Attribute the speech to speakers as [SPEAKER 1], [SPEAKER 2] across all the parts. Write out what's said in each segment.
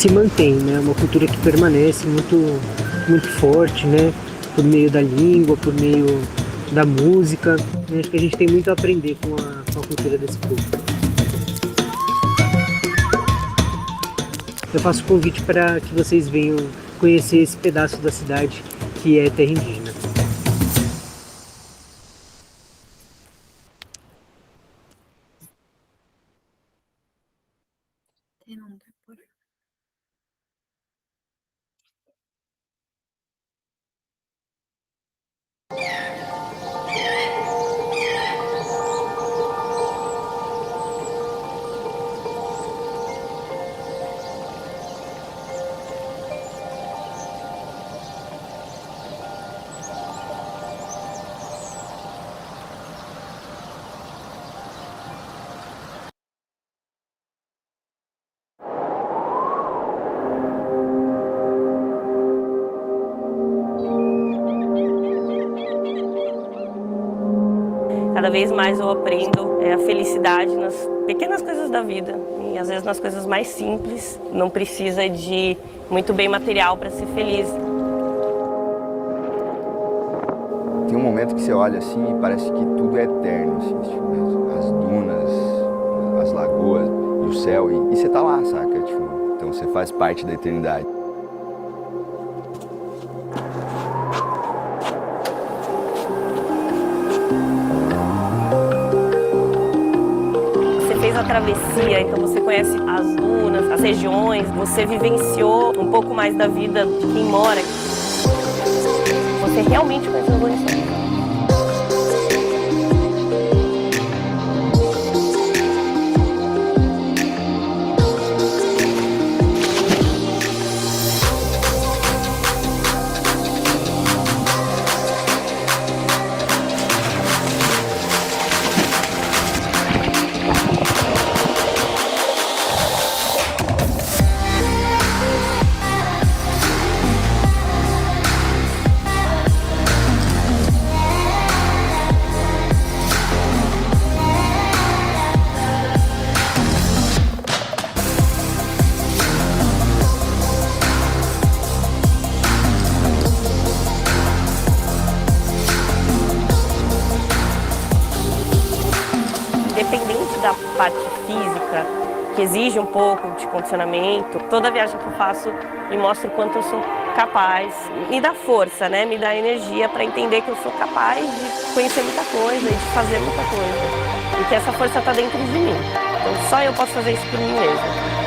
[SPEAKER 1] se mantém, né? Uma cultura que permanece muito forte, né? Por meio da língua, por meio da música. Acho que a gente tem muito a aprender com a cultura desse povo. Eu faço o convite para que vocês venham conhecer esse pedaço da cidade que é terra indígena.
[SPEAKER 2] Cada vez mais eu aprendo a felicidade nas pequenas coisas da vida e às vezes nas coisas mais simples. Não precisa de muito bem material para ser feliz.
[SPEAKER 3] Tem um momento que você olha assim e parece que tudo é eterno, assim, tipo, as dunas, as lagoas e o céu, e você tá lá, saca? Tipo, então você faz parte da eternidade.
[SPEAKER 2] Fez a travessia, então você conhece as dunas, as regiões, você vivenciou um pouco mais da vida de quem mora aqui. Você realmente conheceu as origens. Independente da parte física, que exige um pouco de condicionamento, toda viagem que eu faço me mostra o quanto eu sou capaz, me dá força, né? Me dá energia para entender que eu sou capaz de conhecer muita coisa e de fazer muita coisa. E que essa força está dentro de mim. Então só eu posso fazer isso por mim mesma.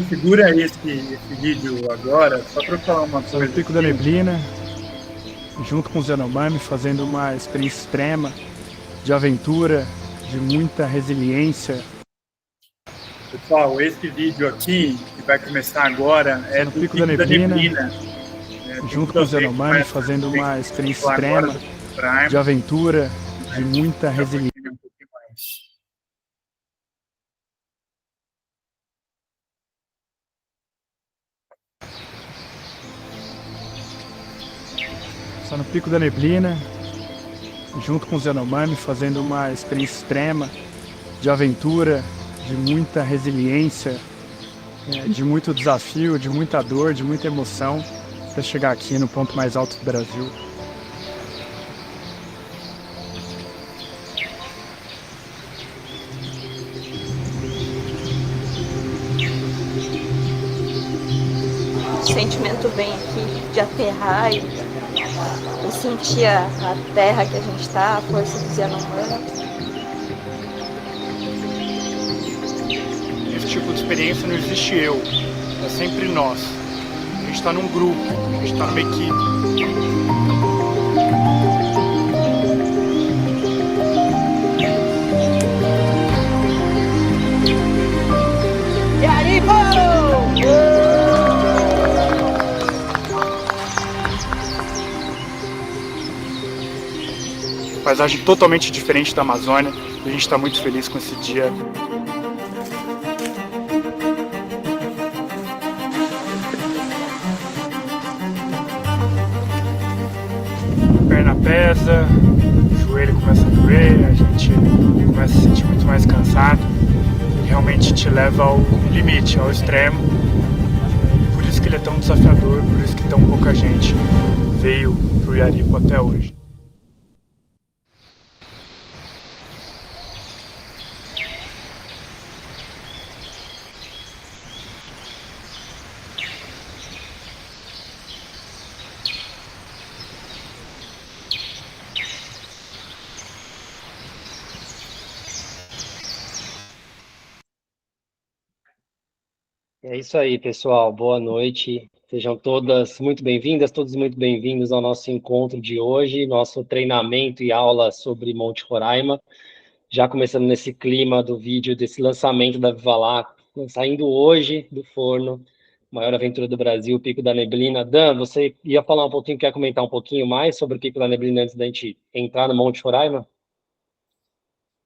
[SPEAKER 4] Segura esse vídeo agora, só para falar uma coisa.
[SPEAKER 5] No Pico da Neblina, junto com os Yanomami, fazendo uma experiência extrema, de aventura, de muita resiliência.
[SPEAKER 4] Pessoal, esse vídeo aqui, que vai começar agora, é do
[SPEAKER 5] Pico da Neblina, junto com os Yanomami, fazendo uma experiência extrema, de aventura, de muita resiliência. Só no Pico da Neblina, junto com os Yanomami, fazendo uma experiência extrema, de aventura, de muita resiliência, de muito desafio, de muita dor, de muita emoção, até chegar aqui no ponto mais alto do Brasil.
[SPEAKER 6] Sentimento bem aqui de aterrar e sentir a terra que a gente está, a força dos Yanomami.
[SPEAKER 5] Esse tipo de experiência não existe eu, é sempre nós. A gente está num grupo, a gente está numa equipe.
[SPEAKER 7] E aí, povo!
[SPEAKER 5] paisagem totalmente diferente da Amazônia, e a gente está muito feliz com esse dia. A perna pesa, o joelho começa a doer, a gente começa a se sentir muito mais cansado, e realmente te leva ao limite, ao extremo. Por isso que ele é tão desafiador, por isso que tão pouca gente veio pro Yaripo até hoje.
[SPEAKER 7] É isso aí, pessoal. Boa noite. Sejam todas muito bem-vindas, todos muito bem-vindos ao nosso encontro de hoje, nosso treinamento e aula sobre Monte Roraima. Já começando nesse clima do vídeo, desse lançamento da Viva Lá, saindo hoje do forno, maior aventura do Brasil, o Pico da Neblina. Dan, você ia falar um pouquinho, quer comentar um pouquinho mais sobre o Pico da Neblina antes da gente entrar no Monte Roraima?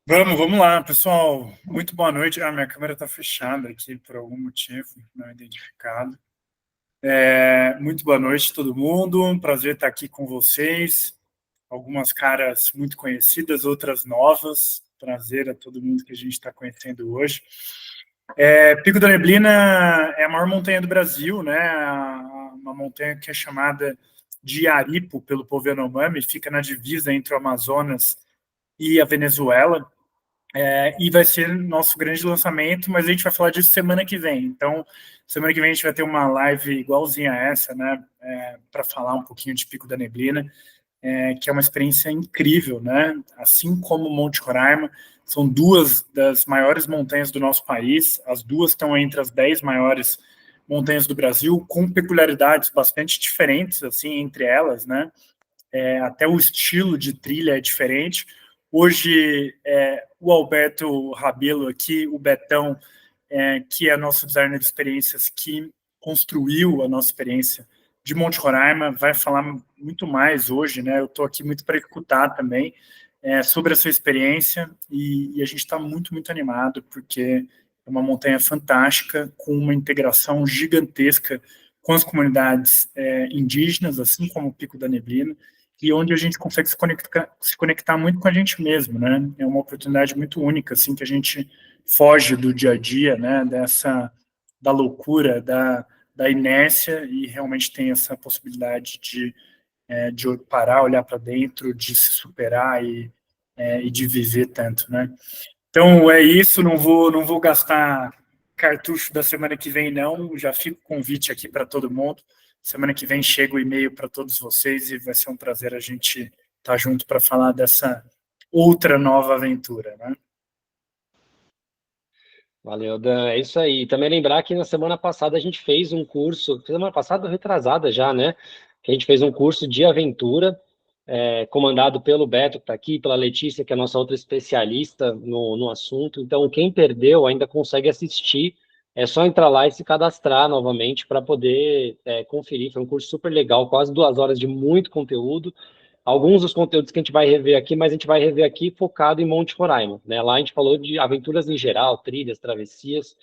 [SPEAKER 4] Vamos lá, pessoal. Muito boa noite. Minha câmera está fechada aqui por algum motivo não identificado. Muito boa noite a todo mundo. Um prazer estar aqui com vocês. Algumas caras muito conhecidas, outras novas. Prazer a todo mundo que a gente está conhecendo hoje. Pico da Neblina é a maior montanha do Brasil, né? Uma montanha que é chamada de Yaripo pelo povo Yanomami, fica na divisa entre o Amazonas e a Venezuela. E vai ser nosso grande lançamento, mas a gente vai falar disso semana que vem. Então, semana que vem a gente vai ter uma live igualzinha a essa, né, para falar um pouquinho de Pico da Neblina, que é uma experiência incrível, né? Assim como Monte Roraima, são duas das maiores montanhas do nosso país, as duas estão entre as 10 maiores montanhas do Brasil, com peculiaridades bastante diferentes, assim, entre elas, né? Até o estilo de trilha é diferente. Hoje, o Alberto Rabelo aqui, o Betão, que é nosso designer de experiências, que construiu a nossa experiência de Monte Roraima, vai falar muito mais hoje, né? Eu estou aqui muito para escutar também sobre a sua experiência e a gente está muito, muito animado, porque é uma montanha fantástica, com uma integração gigantesca com as comunidades indígenas, assim como o Pico da Neblina, e onde a gente consegue se conectar muito com a gente mesmo, né? É uma oportunidade muito única, assim, que a gente foge do dia a dia, né? Da loucura, da inércia, e realmente tem essa possibilidade de parar, olhar para dentro, de se superar e de viver tanto, né? Então é isso, não vou gastar cartucho da semana que vem, não. Já fica o convite aqui para todo mundo. Semana que vem chega o e-mail para todos vocês e vai ser um prazer a gente estar junto para falar dessa outra nova aventura, né?
[SPEAKER 7] Valeu, Dan. É isso aí. Também lembrar que na semana passada a gente fez um curso, semana passada retrasada já, né? Que a gente fez um curso de aventura, comandado pelo Beto, que está aqui, pela Letícia, que é a nossa outra especialista no assunto. Então, quem perdeu ainda consegue assistir. É só entrar lá e se cadastrar novamente para poder conferir. Foi um curso super legal, quase 2 horas de muito conteúdo. Alguns dos conteúdos que a gente vai rever aqui, mas a gente vai rever aqui focado em Monte Roraima, né? Lá a gente falou de aventuras em geral, trilhas, travessias.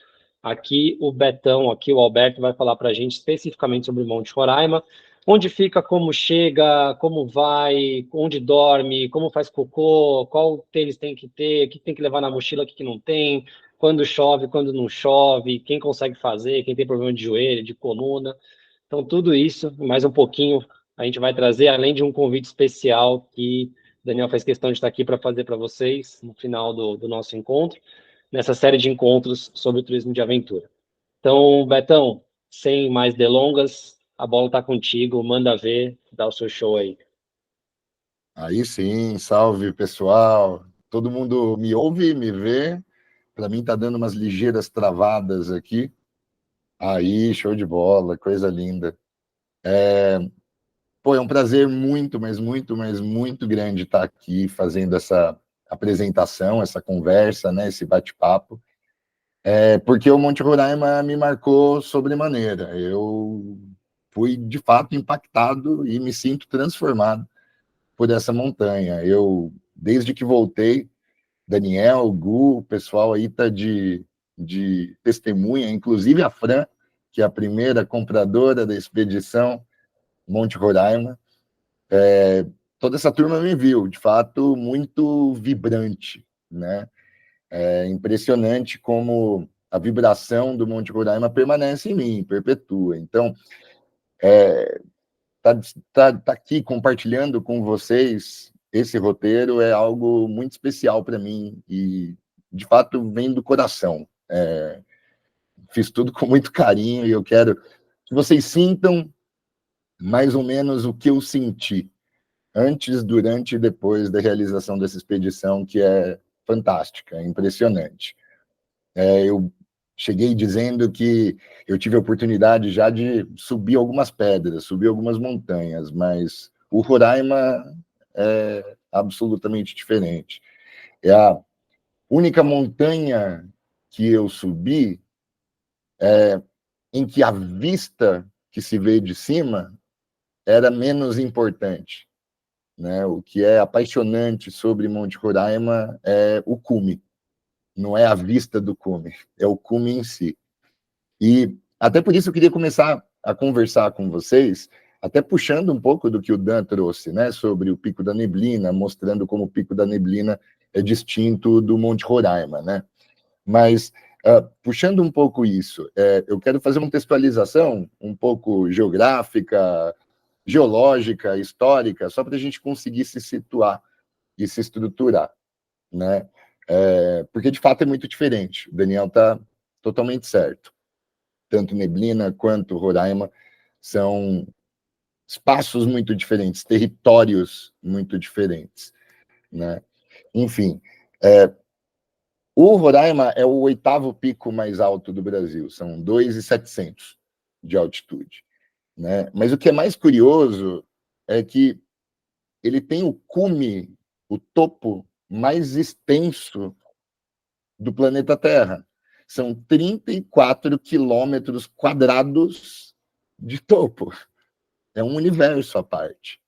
[SPEAKER 7] Aqui o Betão, aqui o Alberto vai falar para a gente especificamente sobre Monte Roraima, onde fica, como chega, como vai, onde dorme, como faz cocô, qual tênis tem que ter, o que tem que levar na mochila, o que não tem, quando chove, quando não chove, quem consegue fazer, quem tem problema de joelho, de coluna. Então, tudo isso, mais um pouquinho, a gente vai trazer, além de um convite especial que o Daniel fez questão de estar aqui para fazer para vocês no final do nosso encontro, nessa série de encontros sobre o turismo de aventura. Então, Betão, sem mais delongas, a bola está contigo, manda ver, dá o seu show aí.
[SPEAKER 8] Aí sim, salve pessoal. Todo mundo me ouve, me vê? Para mim tá dando umas ligeiras travadas aqui. Aí, show de bola, coisa linda. Pô, é um prazer muito, mas muito grande estar aqui fazendo essa apresentação, essa conversa, né, esse bate-papo. Porque o Monte Roraima me marcou sobremaneira. Eu fui, de fato, impactado e me sinto transformado por essa montanha. Eu desde que voltei, Daniel, Gu, o pessoal aí tá de testemunha, inclusive a Fran, que é a primeira compradora da expedição Monte Roraima. Toda essa turma me viu, de fato, muito vibrante, né? É impressionante como a vibração do Monte Roraima permanece em mim, perpetua. Então, tá aqui compartilhando com vocês esse roteiro é algo muito especial para mim e, de fato, vem do coração. Fiz tudo com muito carinho e eu quero que vocês sintam mais ou menos o que eu senti antes, durante e depois da realização dessa expedição, que é fantástica, é impressionante. Eu cheguei dizendo que eu tive a oportunidade já de subir algumas pedras, subir algumas montanhas, mas o Roraima é absolutamente diferente. É a única montanha que eu subi em que a vista que se vê de cima era menos importante, né? O que é apaixonante sobre Monte Roraima é o cume, não é a vista do cume, é o cume em si. E até por isso eu queria começar a conversar com vocês, até puxando um pouco do que o Dan trouxe, né, sobre o Pico da Neblina, mostrando como o Pico da Neblina é distinto do Monte Roraima, né? Mas, puxando um pouco isso, eu quero fazer uma contextualização um pouco geográfica, geológica, histórica, só para a gente conseguir se situar e se estruturar, né? Porque, de fato, é muito diferente. O Daniel está totalmente certo. Tanto Neblina quanto Roraima são espaços muito diferentes, territórios muito diferentes, né? Enfim, o Roraima é o 8º pico mais alto do Brasil, são 2.700 de altitude, né? Mas o que é mais curioso é que ele tem o cume, o topo mais extenso do planeta Terra. São 34 quilômetros quadrados de topo. É um universo à parte,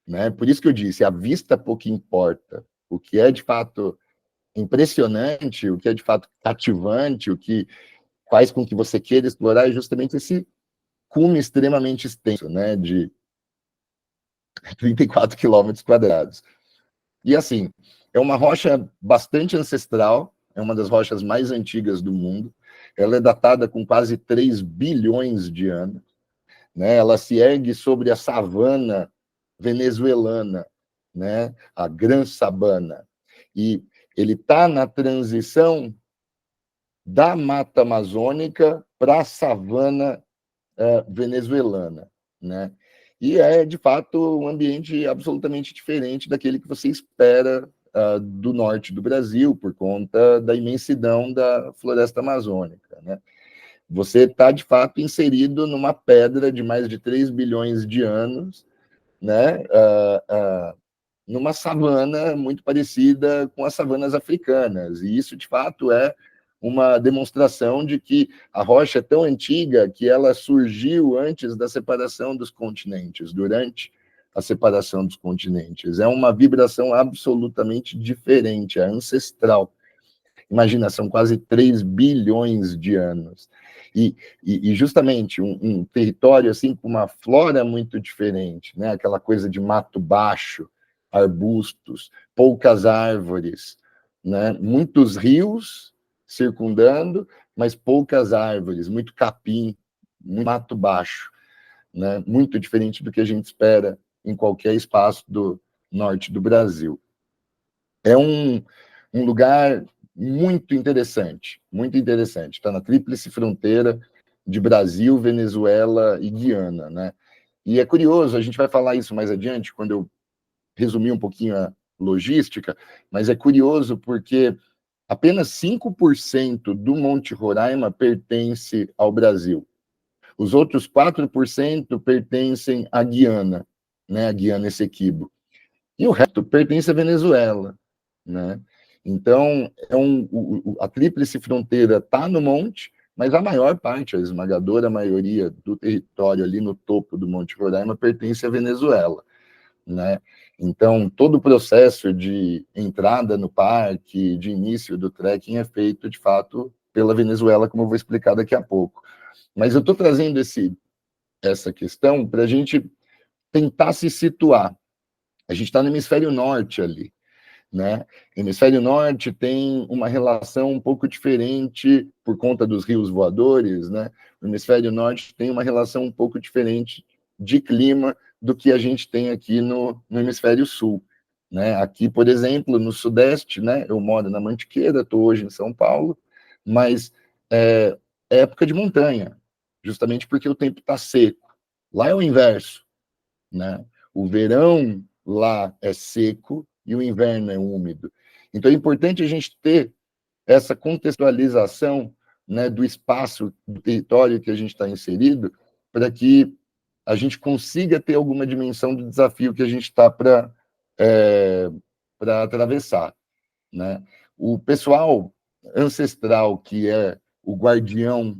[SPEAKER 8] né? Por isso que eu disse, a vista pouco importa. O que é de fato impressionante, o que é de fato cativante, o que faz com que você queira explorar é justamente esse cume extremamente extenso, né? De 34 quilômetros quadrados. E assim, é uma rocha bastante ancestral, é uma das rochas mais antigas do mundo. Ela é datada com quase 3 bilhões de anos, né? Ela se ergue sobre a savana venezuelana, né? A Gran Sabana. E ele está na transição da Mata Amazônica para a savana venezuelana, né? E é, de fato, um ambiente absolutamente diferente daquele que você espera do norte do Brasil, por conta da imensidão da floresta amazônica, né? Você está, de fato, inserido numa pedra de mais de 3 bilhões de anos, né? Numa savana muito parecida com as savanas africanas. E isso, de fato, é uma demonstração de que a rocha é tão antiga que ela surgiu antes da separação dos continentes, durante a separação dos continentes. É uma vibração absolutamente diferente, é ancestral. Imagina, são quase 3 bilhões de anos. E justamente um território assim com uma flora muito diferente, né? Aquela coisa de mato baixo, arbustos, poucas árvores, né? Muitos rios circundando, mas poucas árvores, muito capim, muito mato baixo, né? Muito diferente do que a gente espera em qualquer espaço do norte do Brasil. É um lugar muito interessante, muito interessante. Está na tríplice fronteira de Brasil, Venezuela e Guiana, né? E é curioso, a gente vai falar isso mais adiante, quando eu resumir um pouquinho a logística, mas é curioso porque apenas 5% do Monte Roraima pertence ao Brasil. Os outros 4% pertencem à Guiana, né? A Guiana Essequibo. E o resto pertence à Venezuela, né? Então, a tríplice fronteira está no monte, mas a maior parte, a esmagadora maioria do território ali no topo do Monte Roraima pertence à Venezuela, né? Então, todo o processo de entrada no parque, de início do trekking, é feito, de fato, pela Venezuela, como eu vou explicar daqui a pouco. Mas eu estou trazendo essa questão para a gente tentar se situar. A gente está no hemisfério norte ali, né? O hemisfério norte tem uma relação um pouco diferente por conta dos rios voadores, né? O hemisfério norte tem uma relação um pouco diferente de clima do que a gente tem aqui no hemisfério sul, né? Aqui, por exemplo, no sudeste, né? Eu moro na Mantiqueira, estou hoje em São Paulo, mas é época de montanha, justamente porque o tempo está seco. Lá é o inverso, né? O verão lá é seco e o inverno é úmido. Então é importante a gente ter essa contextualização, né, do espaço, do território que a gente está inserido, para que a gente consiga ter alguma dimensão do desafio que a gente está para atravessar, né? O pessoal ancestral, que é o guardião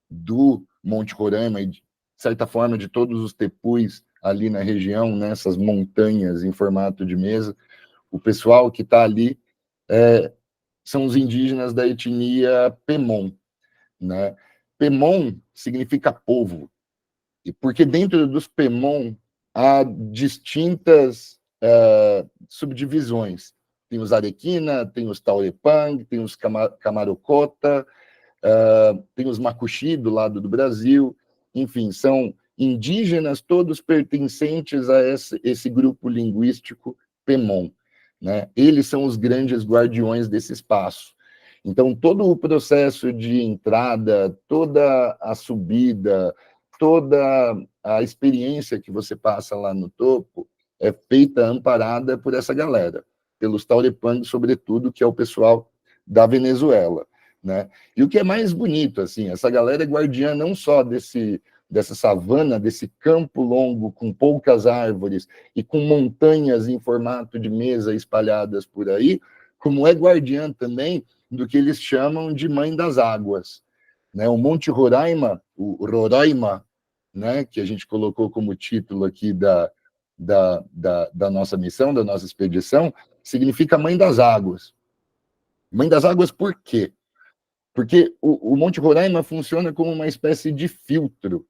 [SPEAKER 8] do Monte Roraima e, de certa forma, de todos os tepus ali na região, nessas montanhas em formato de mesa, o pessoal que está ali são os indígenas da etnia Pemon, né? Pemon significa povo, porque dentro dos Pemon há distintas subdivisões. Tem os Arequina, tem os Taurepang, tem os Camarocota, tem os Macuxi do lado do Brasil, enfim, são indígenas todos pertencentes a esse grupo linguístico Pemon, né? Eles são os grandes guardiões desse espaço. Então, todo o processo de entrada, toda a subida, toda a experiência que você passa lá no topo é feita amparada por essa galera, pelos Taurepang, sobretudo, que é o pessoal da Venezuela, né? E o que é mais bonito, assim, essa galera é guardiã não só dessa savana, desse campo longo com poucas árvores e com montanhas em formato de mesa espalhadas por aí, como é guardiã também do que eles chamam de Mãe das Águas, né? O Monte Roraima, o Roraima, né, que a gente colocou como título aqui da nossa missão, da nossa expedição, significa Mãe das Águas. Mãe das Águas por quê? Porque o Monte Roraima funciona como uma espécie de filtro,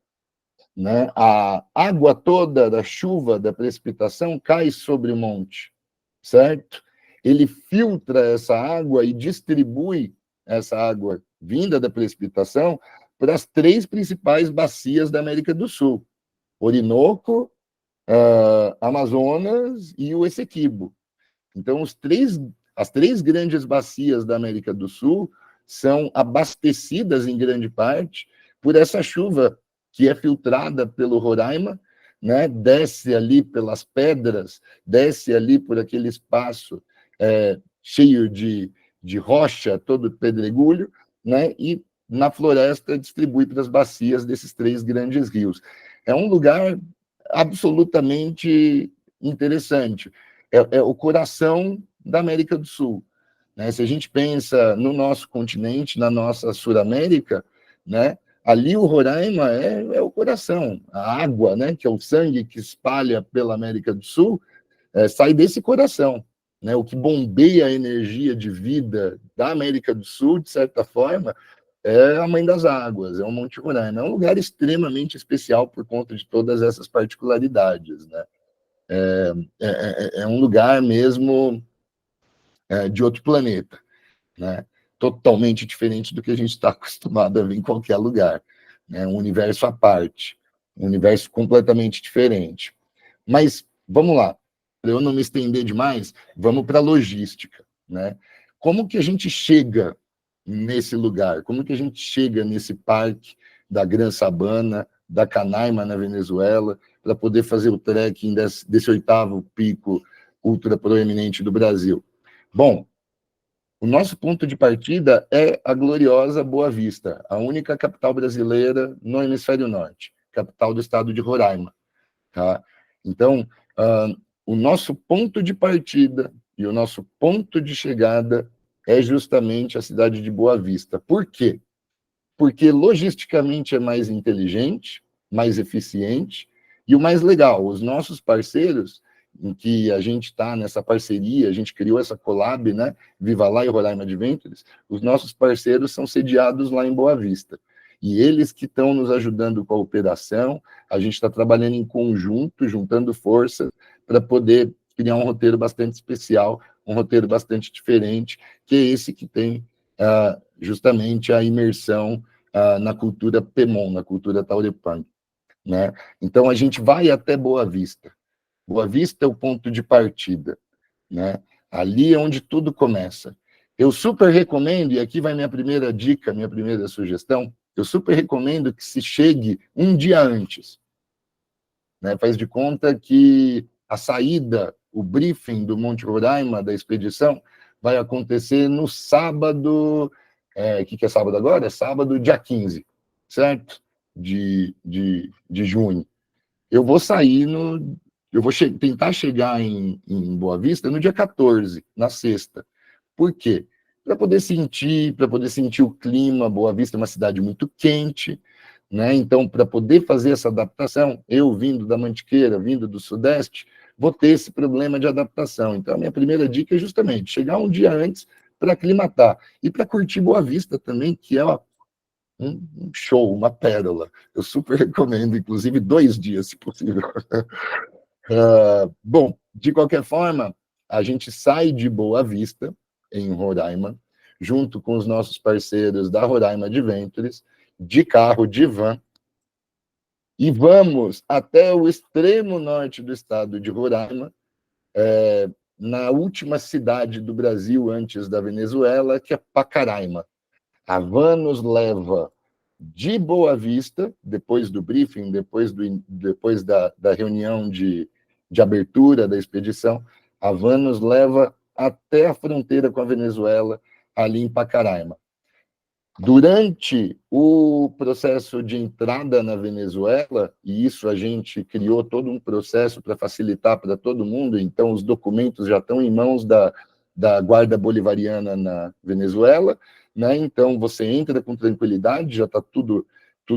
[SPEAKER 8] né? A água toda da chuva, da precipitação, cai sobre o monte, certo? Ele filtra essa água e distribui essa água vinda da precipitação para as 3 principais bacias da América do Sul: Orinoco, Amazonas e o Essequibo. Então, as 3 grandes bacias da América do Sul são abastecidas, em grande parte, por essa chuva que é filtrada pelo Roraima, né? Desce ali pelas pedras, desce ali por aquele espaço cheio de rocha, todo pedregulho, né? E na floresta distribui para as bacias desses 3 grandes rios. É um lugar absolutamente interessante. É o coração da América do Sul, né? Se a gente pensa no nosso continente, na nossa Sul-América, né? Ali o Roraima é o coração, a água, né? Que é o sangue que espalha pela América do Sul, sai desse coração, né? O que bombeia a energia de vida da América do Sul, de certa forma, é a Mãe das Águas, é o Monte Roraima. É um lugar extremamente especial por conta de todas essas particularidades, né? É um lugar mesmo de outro planeta, né? Totalmente diferente do que a gente está acostumado a ver em qualquer lugar, né? Um universo à parte, um universo completamente diferente. Mas vamos lá, para eu não me estender demais, vamos para a logística, né? Como que a gente chega nesse lugar? Como que a gente chega nesse parque da Gran Sabana, da Canaima, na Venezuela, para poder fazer o trekking desse 8º pico ultra proeminente do Brasil? Bom, o nosso ponto de partida é a gloriosa Boa Vista, a única capital brasileira no hemisfério norte, capital do estado de Roraima, tá? Então, o nosso ponto de partida e o nosso ponto de chegada é justamente a cidade de Boa Vista. Por quê? Porque logisticamente é mais inteligente, mais eficiente e o mais legal, os nossos parceiros, em que a gente está nessa parceria, a gente criou essa collab, né, Viva Lá e Roraima Adventures, os nossos parceiros são sediados lá em Boa Vista. E eles que estão nos ajudando com a operação, a gente está trabalhando em conjunto, juntando forças, para poder criar um roteiro bastante especial, um roteiro bastante diferente, que é esse que tem justamente a imersão na cultura Pemon, na cultura Taurepang, né? Então, a gente vai até Boa Vista. Boa Vista é o ponto de partida, né? Ali é onde tudo começa. Eu super recomendo, e aqui vai minha primeira dica, minha primeira sugestão, eu super recomendo que se chegue um dia antes, né? Faz de conta que a saída, o briefing do Monte Roraima, da expedição, vai acontecer no sábado, que é sábado agora? É sábado, dia 15, certo? De junho. Eu vou sair eu vou tentar chegar em Boa Vista no dia 14, na sexta. Por quê? Para poder sentir o clima. Boa Vista é uma cidade muito quente, né? Então, para poder fazer essa adaptação, eu vindo da Mantiqueira, vindo do Sudeste, vou ter esse problema de adaptação. Então, a minha primeira dica é justamente chegar um dia antes para aclimatar e para curtir Boa Vista também, que é um show, uma pérola. Eu super recomendo, inclusive 2 dias, se possível. Bom, de qualquer forma, a gente sai de Boa Vista, em Roraima, junto com os nossos parceiros da Roraima Adventures, de carro, de van, e vamos até o extremo norte do estado de Roraima, na última cidade do Brasil antes da Venezuela, que é Pacaraima. A van nos leva de Boa Vista, depois do briefing, depois da reunião de abertura da expedição, a van nos leva até a fronteira com a Venezuela, ali em Pacaraima. Durante o processo de entrada na Venezuela, e isso a gente criou todo um processo para facilitar para todo mundo, então os documentos já estão em mãos da Guarda Bolivariana na Venezuela, né? Então você entra com tranquilidade, já está tudo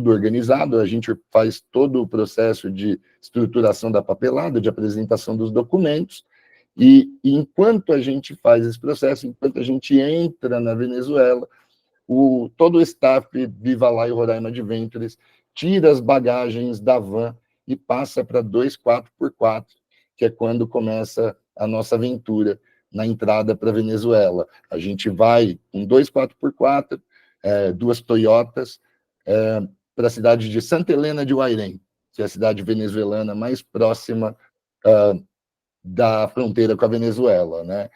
[SPEAKER 8] organizado, a gente faz todo o processo de estruturação da papelada, de apresentação dos documentos, e enquanto a gente faz esse processo, enquanto a gente entra na Venezuela, todo o staff Viva Lá e Roraima Adventures tira as bagagens da van e passa para 2 4x4, que é quando começa a nossa aventura na entrada para a Venezuela. A gente vai com 2 4x4, 2 Toyotas, para a cidade de Santa Helena de Huairén, que é a cidade venezuelana mais próxima da fronteira com a Venezuela, né?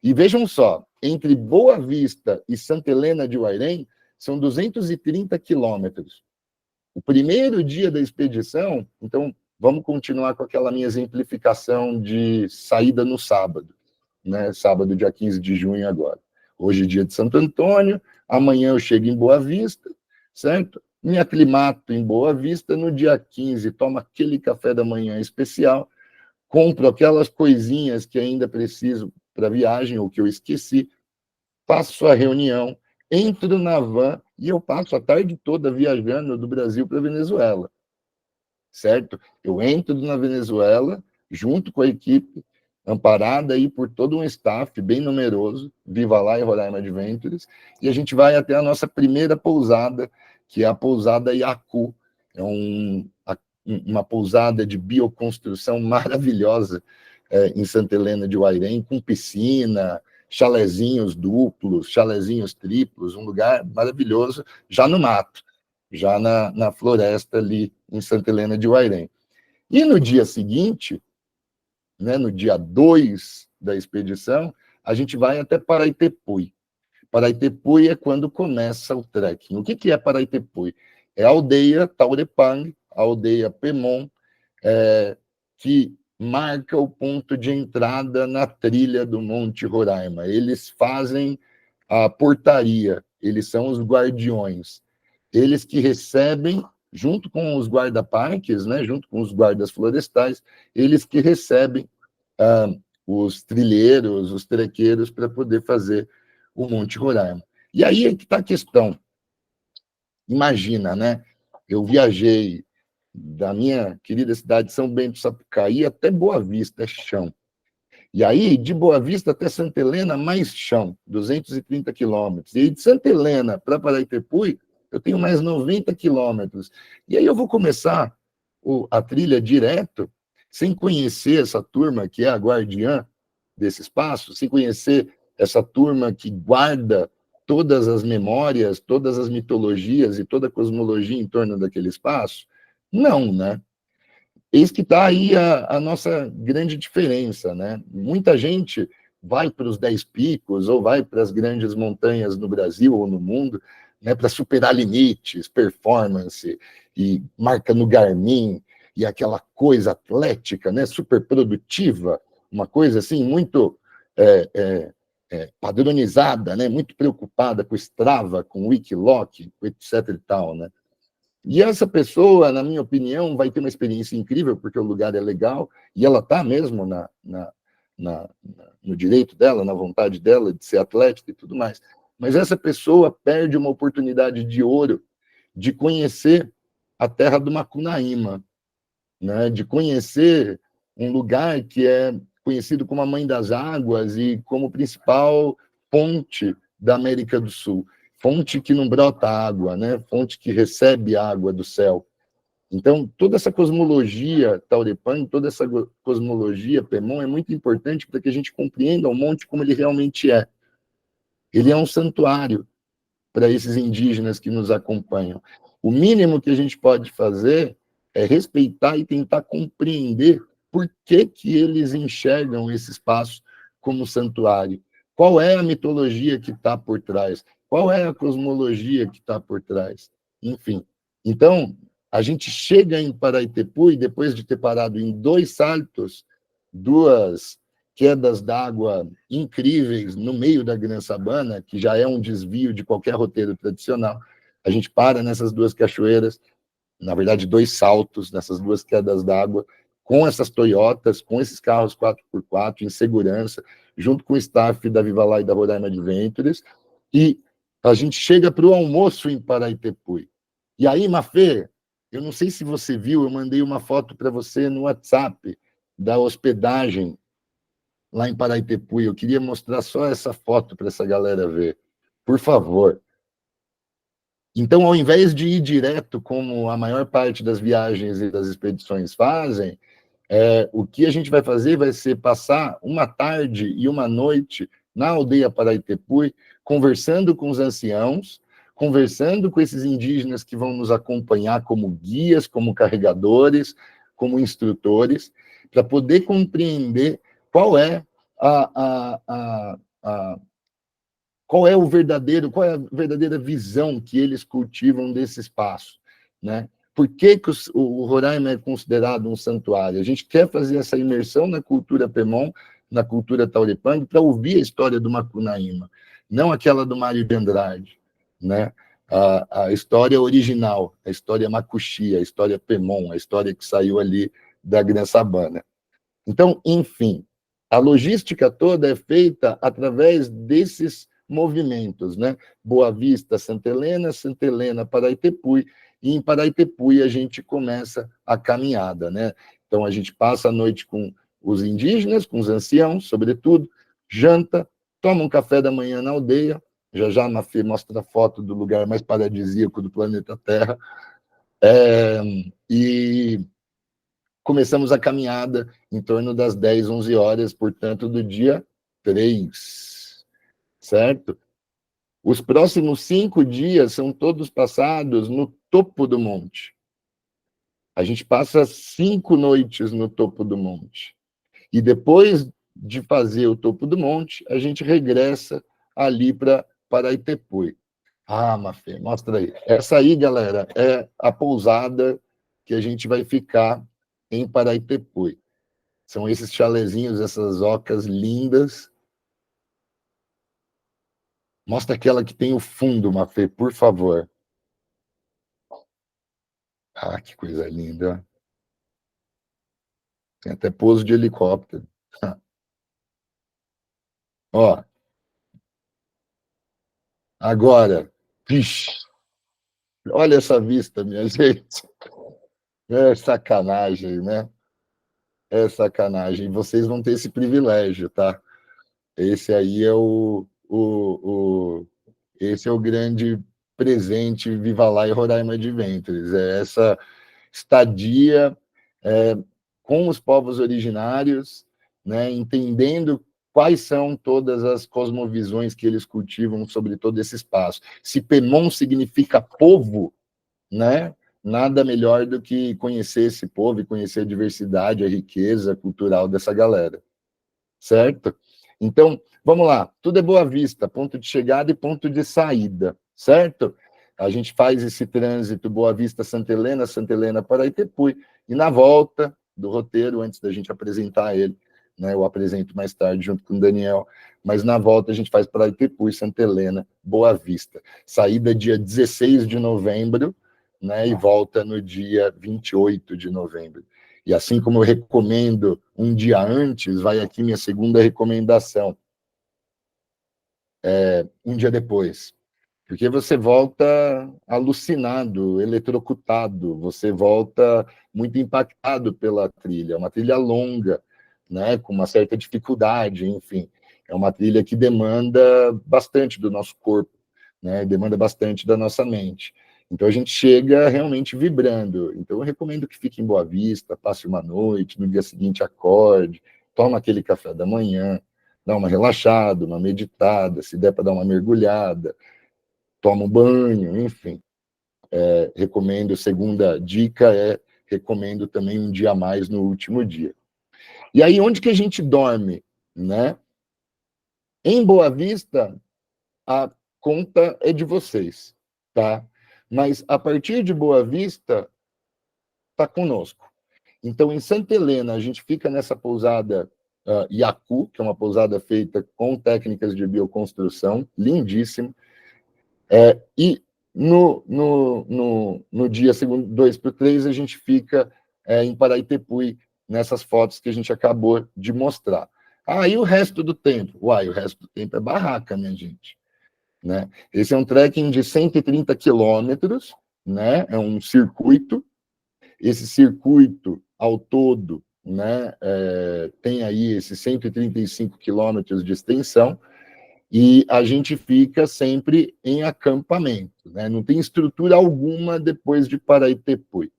[SPEAKER 8] E vejam só, entre Boa Vista e Santa Helena de Huairén são 230 quilômetros. O primeiro dia da expedição, então vamos continuar com aquela minha exemplificação de saída no sábado, né? Sábado, dia 15 de junho agora. Hoje é dia de Santo Antônio, amanhã eu chego em Boa Vista, certo? Me aclimato em Boa Vista, no dia 15 tomo aquele café da manhã especial, compro aquelas coisinhas que ainda preciso para a viagem, ou que eu esqueci, faço a reunião, entro na van e eu passo a tarde toda viajando do Brasil para a Venezuela, certo? Eu entro na Venezuela, junto com a equipe, amparada aí por todo um staff bem numeroso, Viva Lá e Roraima Adventures, e a gente vai até a nossa primeira pousada, que é a pousada Yacu, é uma pousada de bioconstrução maravilhosa, em Santa Helena de Huairén, com piscina, chalezinhos duplos, chalezinhos triplos, um lugar maravilhoso, já no mato, já na floresta ali em Santa Helena de Huairén. E no dia seguinte, né, no dia 2 da expedição, a gente vai até Paraitepui. Paraitepui é quando começa o trekking. O que é Paraitepui? É a aldeia Taurepang, a aldeia Pemon, que marca o ponto de entrada na trilha do Monte Roraima. Eles fazem a portaria, eles são os guardiões. Eles que recebem, junto com os guarda-parques, né, junto com os guardas florestais, eles que recebem os trilheiros, os trequeiros, para poder fazer o Monte Roraima. E aí é que está a questão. Imagina, né? Eu viajei da minha querida cidade de São Bento do Sapucaí até Boa Vista, é chão. E aí, de Boa Vista até Santa Helena, mais chão, 230 quilômetros. E aí, de Santa Helena para Paraitepui, eu tenho mais 90 quilômetros. E aí eu vou começar a trilha direto, sem conhecer essa turma que é a guardiã desse espaço, sem conhecer essa turma que guarda todas as memórias, todas as mitologias e toda a cosmologia em torno daquele espaço? Não, né? Eis que está aí a nossa grande diferença, né? Muita gente vai para os 10 picos ou vai para as grandes montanhas no Brasil ou no mundo, né, para superar limites, performance, e marca no Garmin, e aquela coisa atlética, né, super produtiva, uma coisa assim muito padronizada, né, muito preocupada com o Strava, com o Wikiloc, etc e tal, né? E essa pessoa, na minha opinião, vai ter uma experiência incrível, porque o lugar é legal, e ela está mesmo no direito dela, na vontade dela de ser atlética e tudo mais. Mas essa pessoa perde uma oportunidade de ouro de conhecer a terra do Macunaíma, né? De conhecer um lugar que é conhecido como a Mãe das Águas e como principal fonte da América do Sul. Fonte que não brota água, né? Fonte que recebe água do céu. Então, toda essa cosmologia Taurepang, toda essa cosmologia Pemon é muito importante para que a gente compreenda o monte como ele realmente é. Ele é um santuário para esses indígenas que nos acompanham. O mínimo que a gente pode fazer é respeitar e tentar compreender por que eles enxergam esse espaço como santuário. Qual é a mitologia que está por trás? Qual é a cosmologia que está por trás? Enfim. Então, a gente chega em Paraitepui, depois de ter parado em 2 saltos, 2 quedas d'água incríveis no meio da Gran Sabana, que já é um desvio de qualquer roteiro tradicional. A gente para nessas 2 cachoeiras, na verdade, 2 saltos nessas 2 quedas d'água, com essas Toyotas, com esses carros 4x4 em segurança, junto com o staff da Viva Lá e da Roraima Adventures, e a gente chega para o almoço em Paraitepui. E aí, Mafê, eu não sei se você viu, eu mandei uma foto para você no WhatsApp da hospedagem lá em Paraitepui. Eu queria mostrar só essa foto para essa galera ver. Por favor. Então, ao invés de ir direto, como a maior parte das viagens e das expedições fazem, o que a gente vai fazer vai ser passar uma tarde e uma noite na aldeia Paraitepui, conversando com os anciãos, conversando com esses indígenas que vão nos acompanhar como guias, como carregadores, como instrutores, para poder compreender qual é qual é a verdadeira visão que eles cultivam desse espaço, né? Por que o Roraima é considerado um santuário? A gente quer fazer essa imersão na cultura Pemon, na cultura Taurepang, para ouvir a história do Macunaíma, não aquela do Mário de Andrade, né? A história original, a história Macuxi, a história Pemon, a história que saiu ali da Gran Sabana. Então, enfim, a logística toda é feita através desses movimentos, né? Boa Vista, Santa Helena, Paraitepui, e em Paraitepui a gente começa a caminhada, né? Então a gente passa a noite com os indígenas, com os anciãos, sobretudo, janta, toma um café da manhã na aldeia, já a Mafê mostra a foto do lugar mais paradisíaco do planeta Terra, e começamos a caminhada em torno das 10, 11 horas, portanto, do dia 3, certo? Os próximos 5 dias são todos passados no topo do monte. A gente passa 5 noites no topo do monte. E depois de fazer o topo do monte, a gente regressa ali para Paraitepui. Ah, Mafê, mostra aí. Essa aí, galera, é a pousada que a gente vai ficar em Paraitepui. São esses chalezinhos, essas ocas lindas. Mostra aquela que tem o fundo, Mafê, por favor. Ah, que coisa linda. Tem até pouso de helicóptero. Ó. Agora, olha essa vista, minha gente. É sacanagem, né? É sacanagem. Vocês vão ter esse privilégio, tá? Esse aí é esse é o grande presente Viva lá e Roraima de Ventres. É essa estadia é, com os povos originários, né, entendendo quais são todas as cosmovisões que eles cultivam sobre todo esse espaço. Se Pemon significa povo, né, nada melhor do que conhecer esse povo e conhecer a diversidade, a riqueza cultural dessa galera, certo? Então, vamos lá, tudo é Boa Vista, ponto de chegada e ponto de saída, certo? A gente faz esse trânsito Boa Vista, Santa Helena para Itepui, e na volta do roteiro, antes da gente apresentar ele, né, eu apresento mais tarde junto com o Daniel, mas na volta a gente faz para Itepui, Santa Helena, Boa Vista. Saída dia 16 de novembro, né, e volta no dia 28 de novembro. E assim como eu recomendo um dia antes, vai aqui minha segunda recomendação. Um dia depois. Porque você volta alucinado, eletrocutado, você volta muito impactado pela trilha. É uma trilha longa, né, com uma certa dificuldade, enfim. É uma trilha que demanda bastante do nosso corpo, né, demanda bastante da nossa mente. Então a gente chega realmente vibrando. Então eu recomendo que fique em Boa Vista, passe uma noite, no dia seguinte acorde, toma aquele café da manhã, dá uma relaxada, uma meditada, se der para dar uma mergulhada, toma um banho, enfim. Recomendo, segunda dica recomendo também um dia a mais no último dia. E aí, onde que a gente dorme, né? Em Boa Vista, a conta é de vocês, tá? Mas a partir de Boa Vista, tá conosco. Então, em Santa Helena, a gente fica nessa pousada Yaku, que é uma pousada feita com técnicas de bioconstrução, lindíssima. E no dia 2 para o 3, a gente fica em Paraitepui, nessas fotos que a gente acabou de mostrar. E o resto do tempo? O resto do tempo é barraca, minha gente. Né? Esse é um trekking de 130 quilômetros, né? É um circuito. Esse circuito, ao todo, né, tem aí esses 135 quilômetros de extensão, e a gente fica sempre em acampamento, né? Não tem estrutura alguma depois de Paraitepui,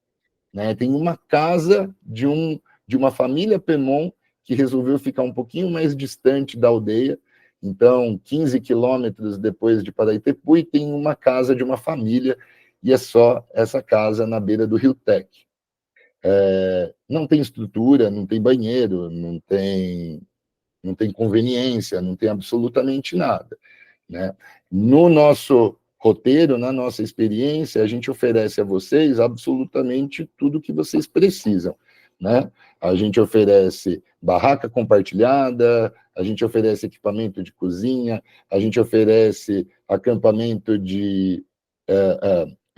[SPEAKER 8] né? Tem uma casa de uma família Pemon que resolveu ficar um pouquinho mais distante da aldeia. Então, 15 quilômetros depois de Paraitepui, tem uma casa de uma família, e é só essa casa na beira do Rio Tec. Não tem estrutura, não tem banheiro, não tem conveniência, não tem absolutamente nada, né? No nosso roteiro, na nossa experiência, a gente oferece a vocês absolutamente tudo que vocês precisam, né? A gente oferece barraca compartilhada, a gente oferece equipamento de cozinha, a gente oferece acampamento de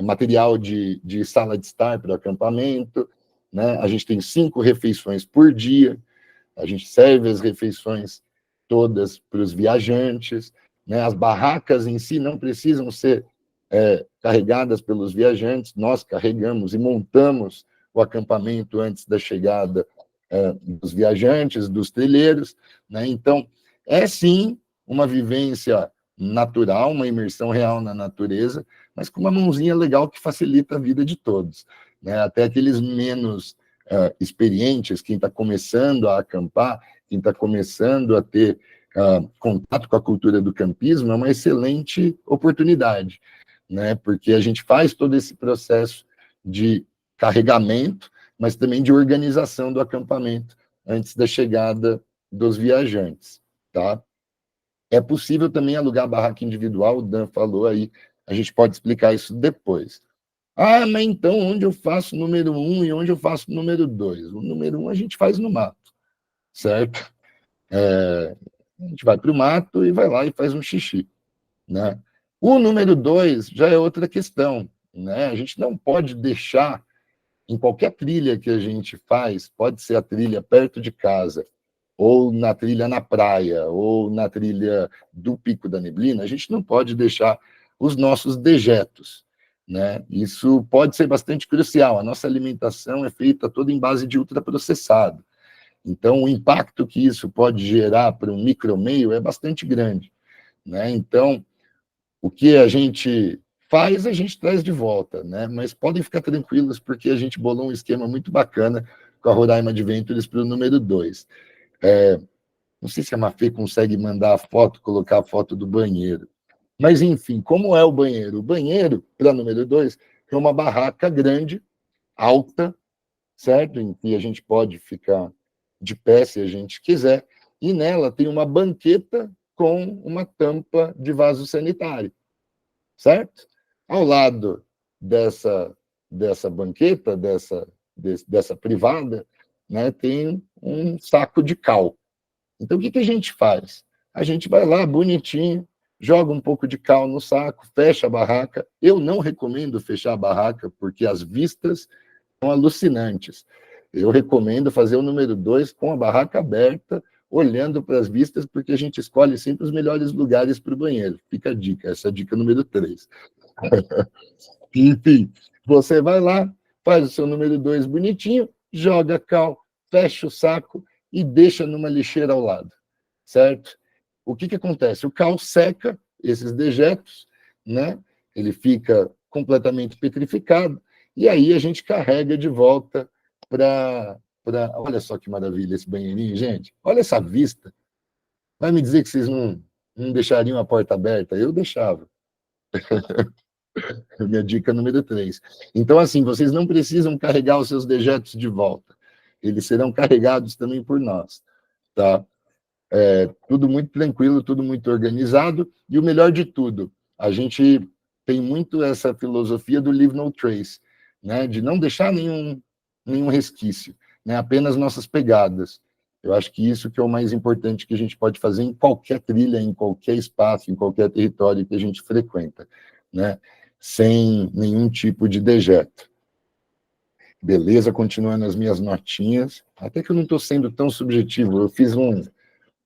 [SPEAKER 8] material de sala de estar para o acampamento, né? A gente tem 5 refeições por dia, a gente serve as refeições todas para os viajantes, né? As barracas em si não precisam ser carregadas pelos viajantes, nós carregamos e montamos o acampamento antes da chegada dos viajantes, dos trilheiros, né? Então, sim uma vivência natural, uma imersão real na natureza, mas com uma mãozinha legal que facilita a vida de todos, né? Até aqueles menos experientes, quem está começando a acampar, quem está começando a ter contato com a cultura do campismo, é uma excelente oportunidade, né? Porque a gente faz todo esse processo de carregamento, mas também de organização do acampamento antes da chegada dos viajantes, tá? É possível também alugar barraca individual, o Dan falou aí, a gente pode explicar isso depois. Mas então onde eu faço o número 1 e onde eu faço o número 2? O número 1 a gente faz no mato, certo? A gente vai para o mato e vai lá e faz um xixi, né? O número 2 já é outra questão, né? A gente não pode deixar, em qualquer trilha que a gente faz, pode ser a trilha perto de casa, ou na trilha na praia, ou na trilha do Pico da Neblina, a gente não pode deixar os nossos dejetos, né? Isso pode ser bastante crucial. A nossa alimentação é feita toda em base de ultraprocessado. Então, o impacto que isso pode gerar para um micromeio é bastante grande, né? Então, o que a gente faz, a gente traz de volta, né? Mas podem ficar tranquilos, porque a gente bolou um esquema muito bacana com a Roraima Adventures para o número 2. Não sei se a Mafê consegue mandar a foto, colocar a foto do banheiro. Mas, enfim, como é o banheiro? O banheiro, para número 2, é uma barraca grande, alta, certo? Em que a gente pode ficar de pé se a gente quiser. E nela tem uma banqueta com uma tampa de vaso sanitário, certo? Ao lado dessa banqueta, dessa privada, né, tem um saco de cal. Então, o que a gente faz? A gente vai lá, bonitinho, joga um pouco de cal no saco, fecha a barraca. Eu não recomendo fechar a barraca, porque as vistas são alucinantes. Eu recomendo fazer o número 2 com a barraca aberta, olhando para as vistas, porque a gente escolhe sempre os melhores lugares para o banheiro. Fica a dica, essa é a dica número 3. Enfim, você vai lá, faz o seu número 2 bonitinho, joga cal, fecha o saco e deixa numa lixeira ao lado, certo? O que acontece? O cal seca esses dejetos, né? Ele fica completamente petrificado, e aí a gente carrega de volta para... Olha só que maravilha esse banheirinho, gente. Olha essa vista. Vai me dizer que vocês não deixariam a porta aberta? Eu deixava. Minha dica número 3. Então, assim, vocês não precisam carregar os seus dejetos de volta. Eles serão carregados também por nós, tá? Tudo muito tranquilo, tudo muito organizado, e o melhor de tudo, a gente tem muito essa filosofia do leave no trace, né? De não deixar nenhum resquício, né? Apenas nossas pegadas. Eu acho que isso que é o mais importante que a gente pode fazer em qualquer trilha, em qualquer espaço, em qualquer território que a gente frequenta, né? Sem nenhum tipo de dejeto. Beleza, continuando as minhas notinhas. Até que eu não estou sendo tão subjetivo. Eu fiz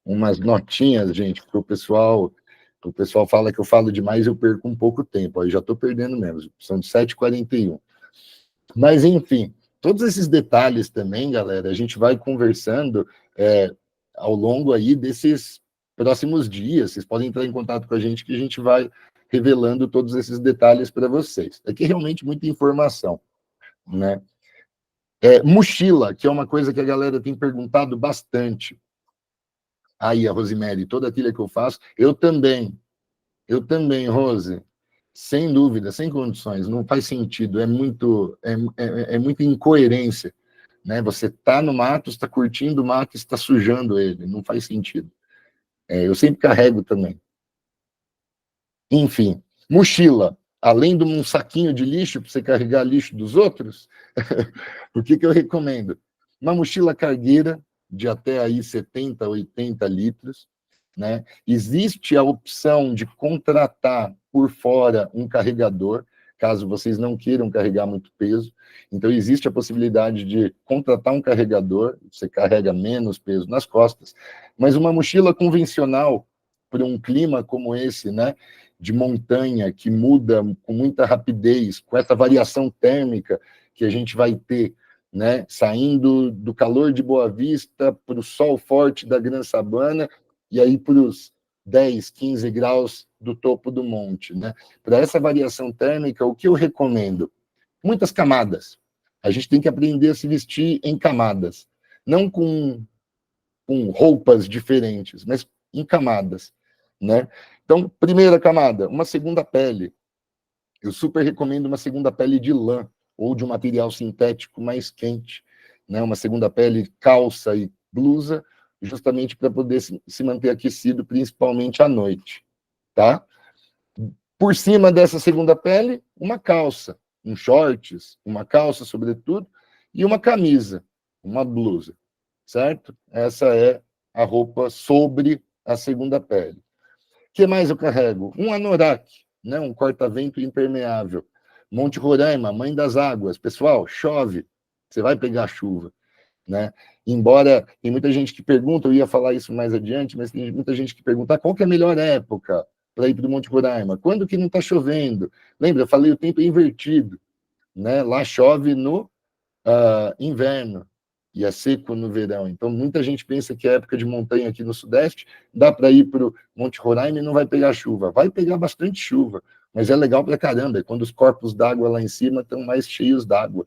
[SPEAKER 8] umas notinhas, gente, porque o pessoal fala que eu falo demais e eu perco um pouco tempo. Aí já estou perdendo mesmo. São de 7h41. Mas, enfim, todos esses detalhes também, galera, a gente vai conversando ao longo aí desses próximos dias. Vocês podem entrar em contato com a gente que a gente vai revelando todos esses detalhes para vocês. Aqui é realmente muita informação, né? Mochila, que é uma coisa que a galera tem perguntado bastante. Aí, a Rosemary, toda a trilha que eu faço, eu também, Rose, sem dúvida, sem condições, não faz sentido, é muita incoerência, né? Você está no mato, está curtindo o mato, está sujando ele, não faz sentido. Eu sempre carrego também. Enfim, mochila, além de um saquinho de lixo para você carregar lixo dos outros, o que eu recomendo? Uma mochila cargueira de até aí 70, 80 litros, né? Existe a opção de contratar por fora um carregador, caso vocês não queiram carregar muito peso. Então, existe a possibilidade de contratar um carregador, você carrega menos peso nas costas, mas uma mochila convencional, para um clima como esse, né, de montanha, que muda com muita rapidez, com essa variação térmica que a gente vai ter, né, saindo do calor de Boa Vista para o sol forte da Gran Sabana, e aí para os 10, 15 graus do topo do monte, né? Para essa variação térmica, o que eu recomendo? Muitas camadas. A gente tem que aprender a se vestir em camadas, não com roupas diferentes, mas em camadas, né? Então, primeira camada, uma segunda pele. Eu super recomendo uma segunda pele de lã, ou de um material sintético mais quente, né? Uma segunda pele, calça e blusa, justamente para poder se manter aquecido, principalmente à noite, tá? Por cima dessa segunda pele, uma calça, um shorts, uma calça, sobretudo, e uma camisa, uma blusa, certo? Essa é a roupa sobre a segunda pele. O que mais eu carrego? Um anorak, né? Um corta-vento impermeável. Monte Roraima, mãe das águas. Pessoal, chove, você vai pegar chuva, né? Embora tem muita gente que pergunta, eu ia falar isso mais adiante, mas tem muita gente que pergunta qual que é a melhor época para ir para o Monte Roraima? Quando que não está chovendo? Lembra, eu falei, o tempo é invertido, né? Lá chove no inverno e é seco no verão. Então, muita gente pensa que é época de montanha aqui no Sudeste, dá para ir para o Monte Roraima e não vai pegar chuva. Vai pegar bastante chuva, mas é legal para caramba, é quando os corpos d'água lá em cima estão mais cheios d'água.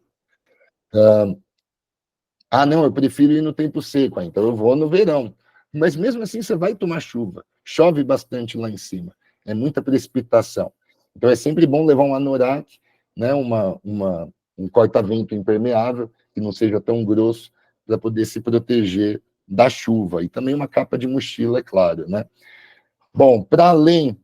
[SPEAKER 8] Não, eu prefiro ir no tempo seco, então eu vou no verão. Mas mesmo assim você vai tomar chuva. Chove bastante lá em cima. É muita precipitação. Então é sempre bom levar um anorak, né, um corta-vento impermeável, que não seja tão grosso, para poder se proteger da chuva. E também uma capa de mochila, é claro, né? Bom, para além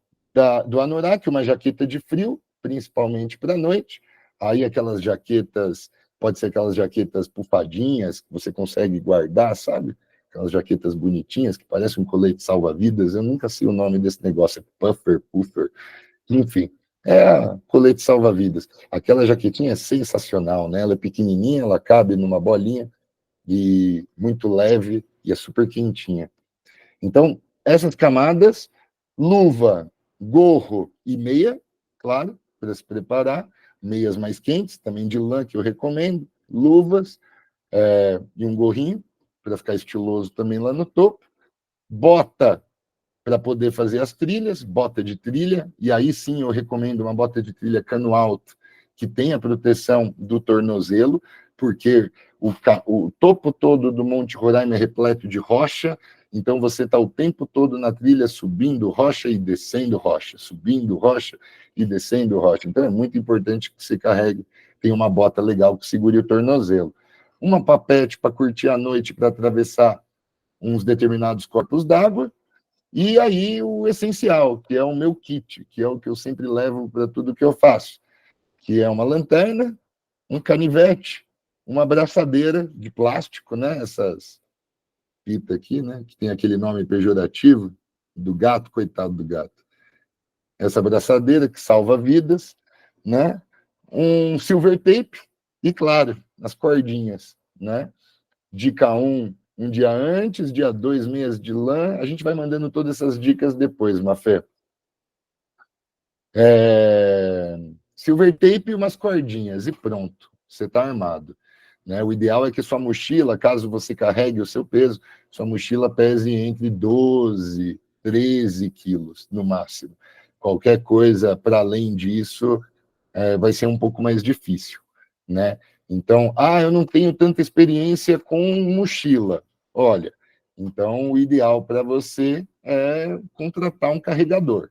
[SPEAKER 8] do anorak, uma jaqueta de frio, principalmente para a noite. Aí aquelas jaquetas, pode ser aquelas jaquetas pufadinhas, que você consegue guardar, sabe? Aquelas jaquetas bonitinhas, que parecem um colete salva-vidas. Eu nunca sei o nome desse negócio, é puffer. Enfim, colete salva-vidas. Aquela jaquetinha é sensacional, né? Ela é pequenininha, ela cabe numa bolinha, e muito leve, e é super quentinha. Então, essas camadas, luva, gorro e meia, claro, para se preparar, meias mais quentes, também de lã, que eu recomendo, luvas e um gorrinho, para ficar estiloso também lá no topo, bota para poder fazer as trilhas, bota de trilha, e aí sim eu recomendo uma bota de trilha cano alto, que tenha proteção do tornozelo, porque o topo todo do Monte Roraima é repleto de rocha, então você está o tempo todo na trilha subindo rocha e descendo rocha, subindo rocha e descendo rocha. Então é muito importante que você carregue, tenha uma bota legal que segure o tornozelo. Uma papete para curtir a noite, para atravessar uns determinados corpos d'água, e aí o essencial, que é o meu kit, que é o que eu sempre levo para tudo que eu faço, que é uma lanterna, um canivete, uma abraçadeira de plástico, né? Essas fitas aqui, né? Que tem aquele nome pejorativo do gato, coitado do gato. Essa abraçadeira que salva vidas, né? Um silver tape e, claro, as cordinhas, né? Dica 1, um dia antes, dia 2, meias de lã. A gente vai mandando todas essas dicas depois, Mafé. Silver tape e umas cordinhas e pronto, você está armado. Né? O ideal é que sua mochila, caso você carregue o seu peso, sua mochila pese entre 12, 13 quilos no máximo. Qualquer coisa para além disso vai ser um pouco mais difícil. Né? Então, eu não tenho tanta experiência com mochila. Olha, então o ideal para você é contratar um carregador.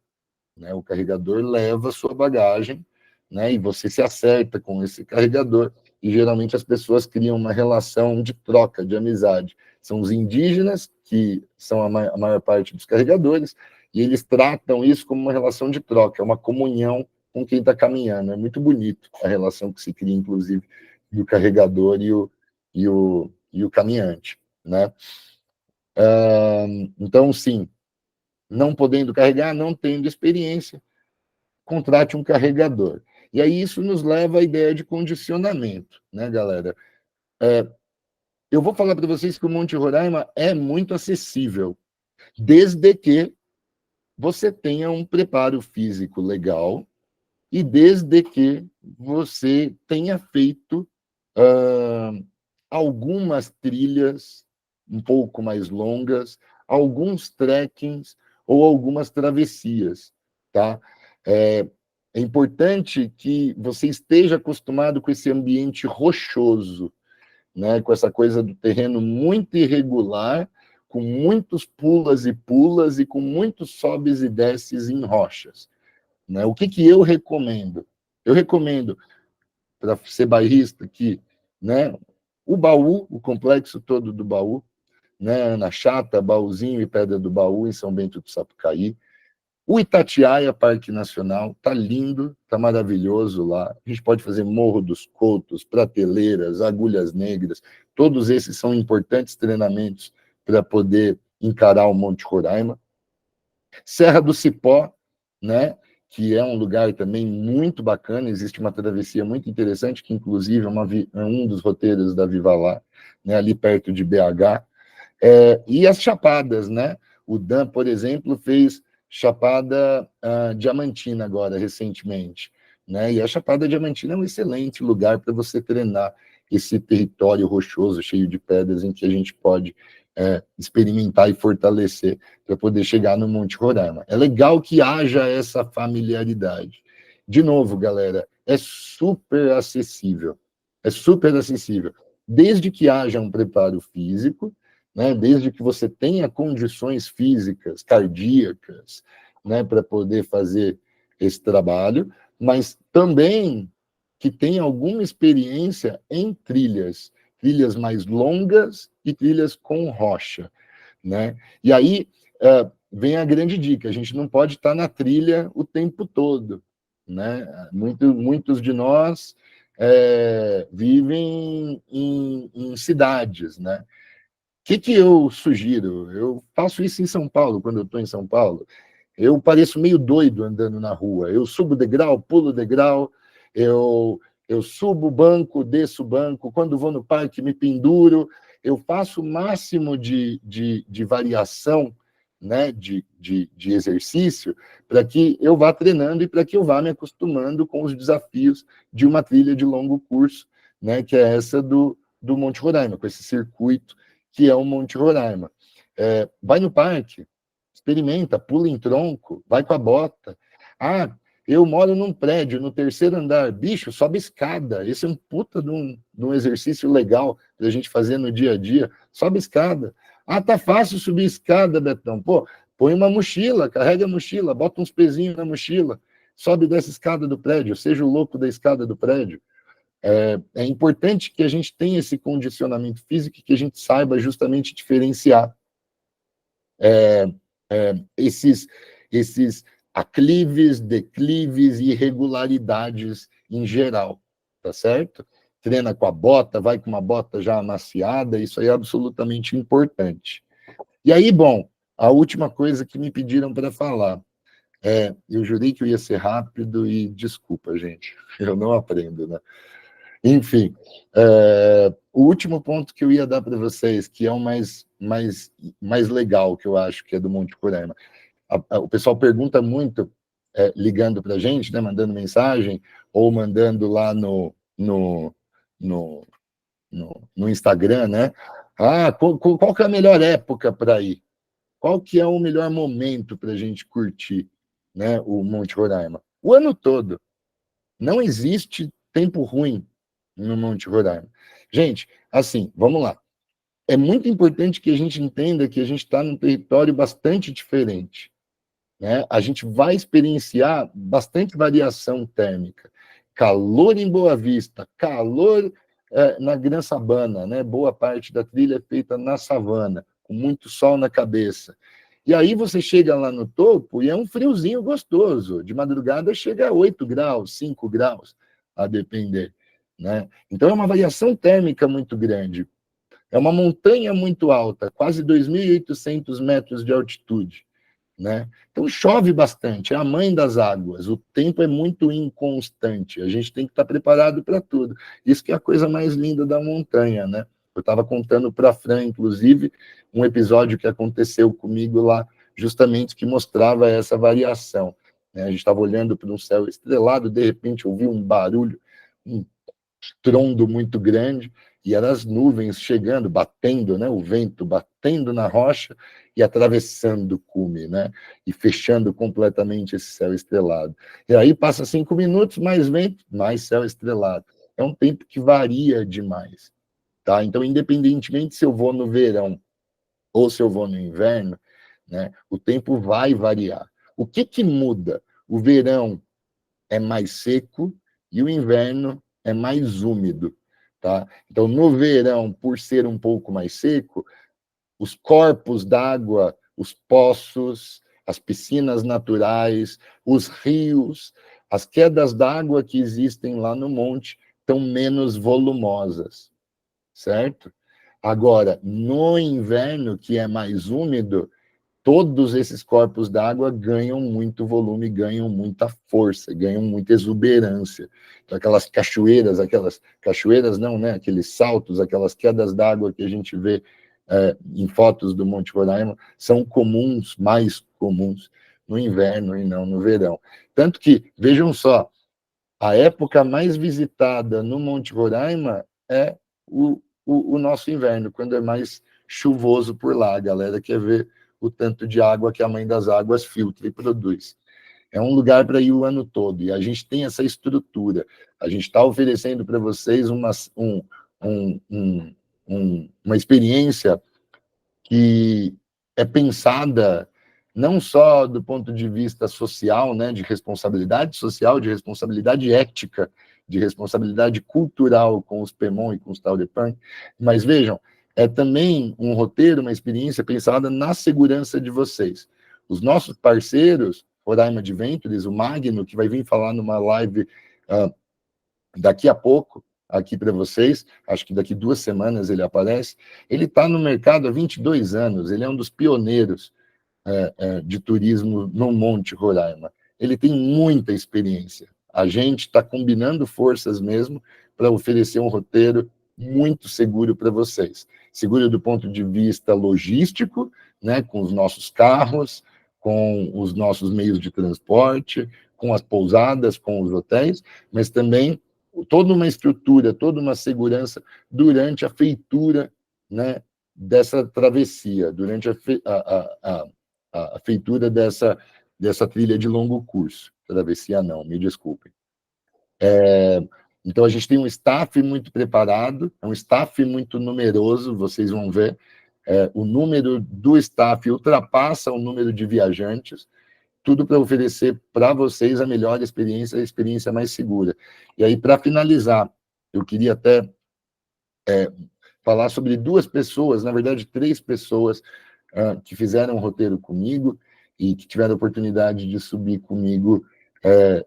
[SPEAKER 8] Né? O carregador leva a sua bagagem, né? E você se acerta com esse carregador, e geralmente as pessoas criam uma relação de troca, de amizade. São os indígenas, que são a maior parte dos carregadores, e eles tratam isso como uma relação de troca, uma comunhão com quem está caminhando. É muito bonito a relação que se cria, inclusive, do carregador e o caminhante. Né? Então, sim, não podendo carregar, não tendo experiência, contrate um carregador. E aí isso nos leva à ideia de condicionamento, né, galera? Eu vou falar para vocês que o Monte Roraima é muito acessível, desde que você tenha um preparo físico legal e desde que você tenha feito algumas trilhas um pouco mais longas, alguns trekkings ou algumas travessias, tá? É importante que você esteja acostumado com esse ambiente rochoso, né? Com essa coisa do terreno muito irregular, com muitos pulas e com muitos sobes e desces em rochas. Né? O que eu recomendo? Eu recomendo, para ser bairrista aqui, né? O baú, o complexo todo do baú, né? Ana Chata, Baúzinho e Pedra do Baú, em São Bento do Sapucaí. O Itatiaia, Parque Nacional, tá lindo, tá maravilhoso lá. A gente pode fazer Morro dos Coutos, Prateleiras, Agulhas Negras. Todos esses são importantes treinamentos para poder encarar o Monte Roraima. Serra do Cipó, né? Que é um lugar também muito bacana. Existe uma travessia muito interessante, que inclusive é um dos roteiros da Viva Lá, né? Ali perto de BH. E as Chapadas, né? O Dan, por exemplo, fez Chapada Diamantina agora, recentemente, né? E a Chapada Diamantina é um excelente lugar para você treinar esse território rochoso, cheio de pedras, em que a gente pode experimentar e fortalecer para poder chegar no Monte Roraima. É legal que haja essa familiaridade. De novo, galera, é super acessível. É super acessível. Desde que haja um preparo físico, né, desde que você tenha condições físicas, cardíacas, né, para poder fazer esse trabalho, mas também que tenha alguma experiência em trilhas mais longas e trilhas com rocha, né? E aí vem a grande dica: a gente não pode estar na trilha o tempo todo, né? Muitos de nós vivem em cidades, né? O que eu sugiro? Eu faço isso em São Paulo, quando eu estou em São Paulo. Eu pareço meio doido andando na rua. Eu subo degrau, pulo degrau, eu subo o banco, desço o banco. Quando vou no parque, me penduro. Eu faço o máximo de variação, né, de exercício, para que eu vá treinando e para que eu vá me acostumando com os desafios de uma trilha de longo curso, né, que é essa do Monte Roraima, com esse circuito que é o Monte Roraima. Vai no parque, experimenta, pula em tronco, vai com a bota. Ah, eu moro num prédio, no 3º andar. Bicho, sobe escada. Esse é um puta de um exercício legal para a gente fazer no dia a dia. Sobe escada. Ah, tá fácil subir escada, Betão. Pô, põe uma mochila, carrega a mochila, bota uns pezinhos na mochila, sobe dessa escada do prédio, seja o louco da escada do prédio. É importante que a gente tenha esse condicionamento físico e que a gente saiba justamente diferenciar esses aclives, declives e irregularidades em geral, tá certo? Treina com a bota, vai com uma bota já amaciada, isso aí é absolutamente importante. E aí, bom, a última coisa que me pediram para falar, eu jurei que eu ia ser rápido e desculpa, gente, eu não aprendo, né? Enfim, o último ponto que eu ia dar para vocês, que é o mais legal, que eu acho que é do Monte Roraima. O pessoal pergunta muito, ligando para a gente, né, mandando mensagem, ou mandando lá no Instagram, né? Ah, qual que é a melhor época para ir? Qual que é o melhor momento para a gente curtir, né, o Monte Roraima? O ano todo. Não existe tempo ruim no Monte Roraima. Gente, assim, vamos lá. É muito importante que a gente entenda que a gente está num território bastante diferente, né? A gente vai experienciar bastante variação térmica. Calor em Boa Vista, calor na Gran Sabana, né? Boa parte da trilha é feita na savana, com muito sol na cabeça. E aí você chega lá no topo e é um friozinho gostoso. De madrugada chega a 8 graus, 5 graus, a depender, né? Então é uma variação térmica muito grande. É uma montanha muito alta, quase 2.800 metros de altitude, né? Então chove bastante, é a mãe das águas, o tempo é muito inconstante, a gente tem que estar preparado para tudo. Isso que é a coisa mais linda da montanha, né? Eu estava contando para a Fran, inclusive, um episódio que aconteceu comigo lá, justamente que mostrava essa variação, né? A gente estava olhando para um céu estrelado, de repente ouvi um barulho, um estrondo muito grande, e eram as nuvens chegando, batendo, né, o vento batendo na rocha e atravessando o cume, né, e fechando completamente esse céu estrelado. E aí passa 5 minutos, mais vento, mais céu estrelado. É um tempo que varia demais, tá? Então, independentemente se eu vou no verão ou se eu vou no inverno, né, o tempo vai variar. O que muda? O verão é mais seco e o inverno é mais úmido, tá? Então, no verão, por ser um pouco mais seco, os corpos d'água, os poços, as piscinas naturais, os rios, as quedas d'água que existem lá no monte estão menos volumosas, certo? Agora, no inverno, que é mais úmido, todos esses corpos d'água ganham muito volume, ganham muita força, ganham muita exuberância. Então, aquelas cachoeiras não, né? Aqueles saltos, aquelas quedas d'água que a gente vê em fotos do Monte Roraima, são comuns, mais comuns no inverno e não no verão. Tanto que, vejam só, a época mais visitada no Monte Roraima é o nosso inverno, quando é mais chuvoso por lá. A galera quer ver o tanto de água que a Mãe das Águas filtra e produz. É um lugar para ir o ano todo, e a gente tem essa estrutura. A gente está oferecendo para vocês uma experiência que é pensada não só do ponto de vista social, né, de responsabilidade social, de responsabilidade ética, de responsabilidade cultural com os Pemon e com os Taurepan, mas vejam, é também um roteiro, uma experiência pensada na segurança de vocês. Os nossos parceiros, Roraima Adventures, o Magno, que vai vir falar numa live daqui a pouco, aqui para vocês, acho que daqui 2 semanas ele aparece, ele está no mercado há 22 anos, ele é um dos pioneiros de turismo no Monte Roraima. Ele tem muita experiência. A gente está combinando forças mesmo para oferecer um roteiro muito seguro para vocês. Seguro do ponto de vista logístico, né, com os nossos carros, com os nossos meios de transporte, com as pousadas, com os hotéis, mas também toda uma estrutura, toda uma segurança durante a feitura, né, dessa travessia, durante a feitura dessa trilha de longo curso. Travessia não, me desculpem. Então, a gente tem um staff muito preparado, é um staff muito numeroso, vocês vão ver, o número do staff ultrapassa o número de viajantes, tudo para oferecer para vocês a melhor experiência, a experiência mais segura. E aí, para finalizar, eu queria até falar sobre 2 pessoas, na verdade, 3 pessoas que fizeram um roteiro comigo e que tiveram a oportunidade de subir comigo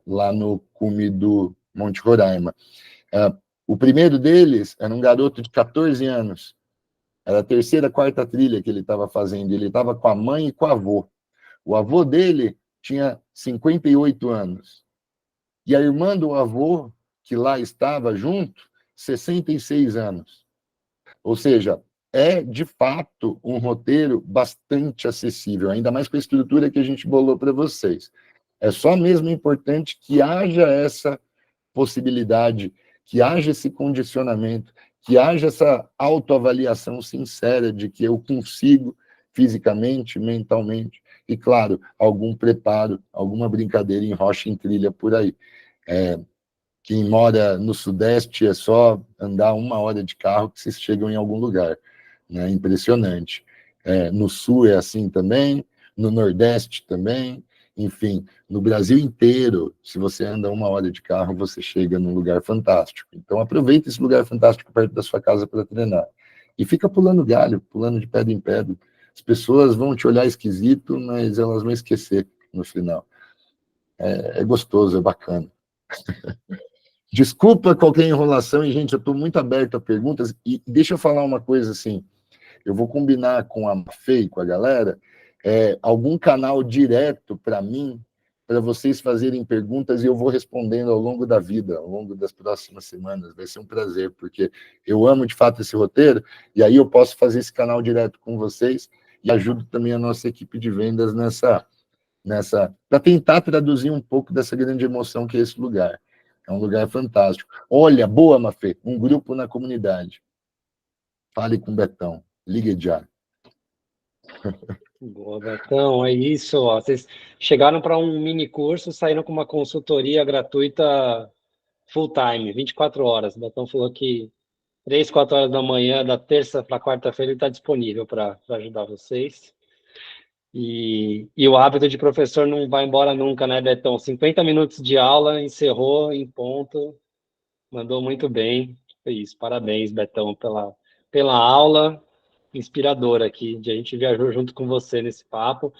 [SPEAKER 8] lá no cume do Monte Roraima. O primeiro deles era um garoto de 14 anos, era a 3ª, 4ª trilha que ele estava fazendo, ele estava com a mãe e com o avô. O avô dele tinha 58 anos, e a irmã do avô, que lá estava junto, 66 anos. Ou seja, é, de fato, um roteiro bastante acessível, ainda mais com a estrutura que a gente bolou para vocês. É só mesmo importante que haja essa possibilidade, que haja esse condicionamento, que haja essa autoavaliação sincera de que eu consigo fisicamente, mentalmente, e, claro, algum preparo, alguma brincadeira em rocha, em trilha por aí. Quem mora no Sudeste é só andar 1 hora de carro que vocês chegam em algum lugar. Né? Impressionante. No Sul é assim também, no Nordeste também, enfim, no Brasil inteiro, se você anda 1 hora de carro, você chega num lugar fantástico. Então, aproveita esse lugar fantástico perto da sua casa para treinar. E fica pulando galho, pulando de pedra em pedra. As pessoas vão te olhar esquisito, mas elas vão esquecer no final. É gostoso, é bacana. Desculpa qualquer enrolação, e, gente, eu estou muito aberto a perguntas, e deixa eu falar uma coisa assim, eu vou combinar com a Mafê e com a galera, algum canal direto para mim, para vocês fazerem perguntas, e eu vou respondendo ao longo da vida, ao longo das próximas semanas, vai ser um prazer, porque eu amo, de fato, esse roteiro, e aí eu posso fazer esse canal direto com vocês, e ajudo também a nossa equipe de vendas para tentar traduzir um pouco dessa grande emoção que é esse lugar. É um lugar fantástico. Olha, boa, Mafê, um grupo na comunidade. Fale com o Betão. Ligue já.
[SPEAKER 7] Boa, Betão, é isso. Ó. Vocês chegaram para um mini curso, saíram com uma consultoria gratuita full time, 24 horas. O Betão falou que 3, 4 horas da manhã, da terça para quarta-feira, ele está disponível para ajudar vocês. E o hábito de professor não vai embora nunca, né, Betão? 50 minutos de aula, encerrou em ponto, mandou muito bem. Foi isso, parabéns, Betão, pela aula inspiradora aqui, a gente viajou junto com você nesse papo.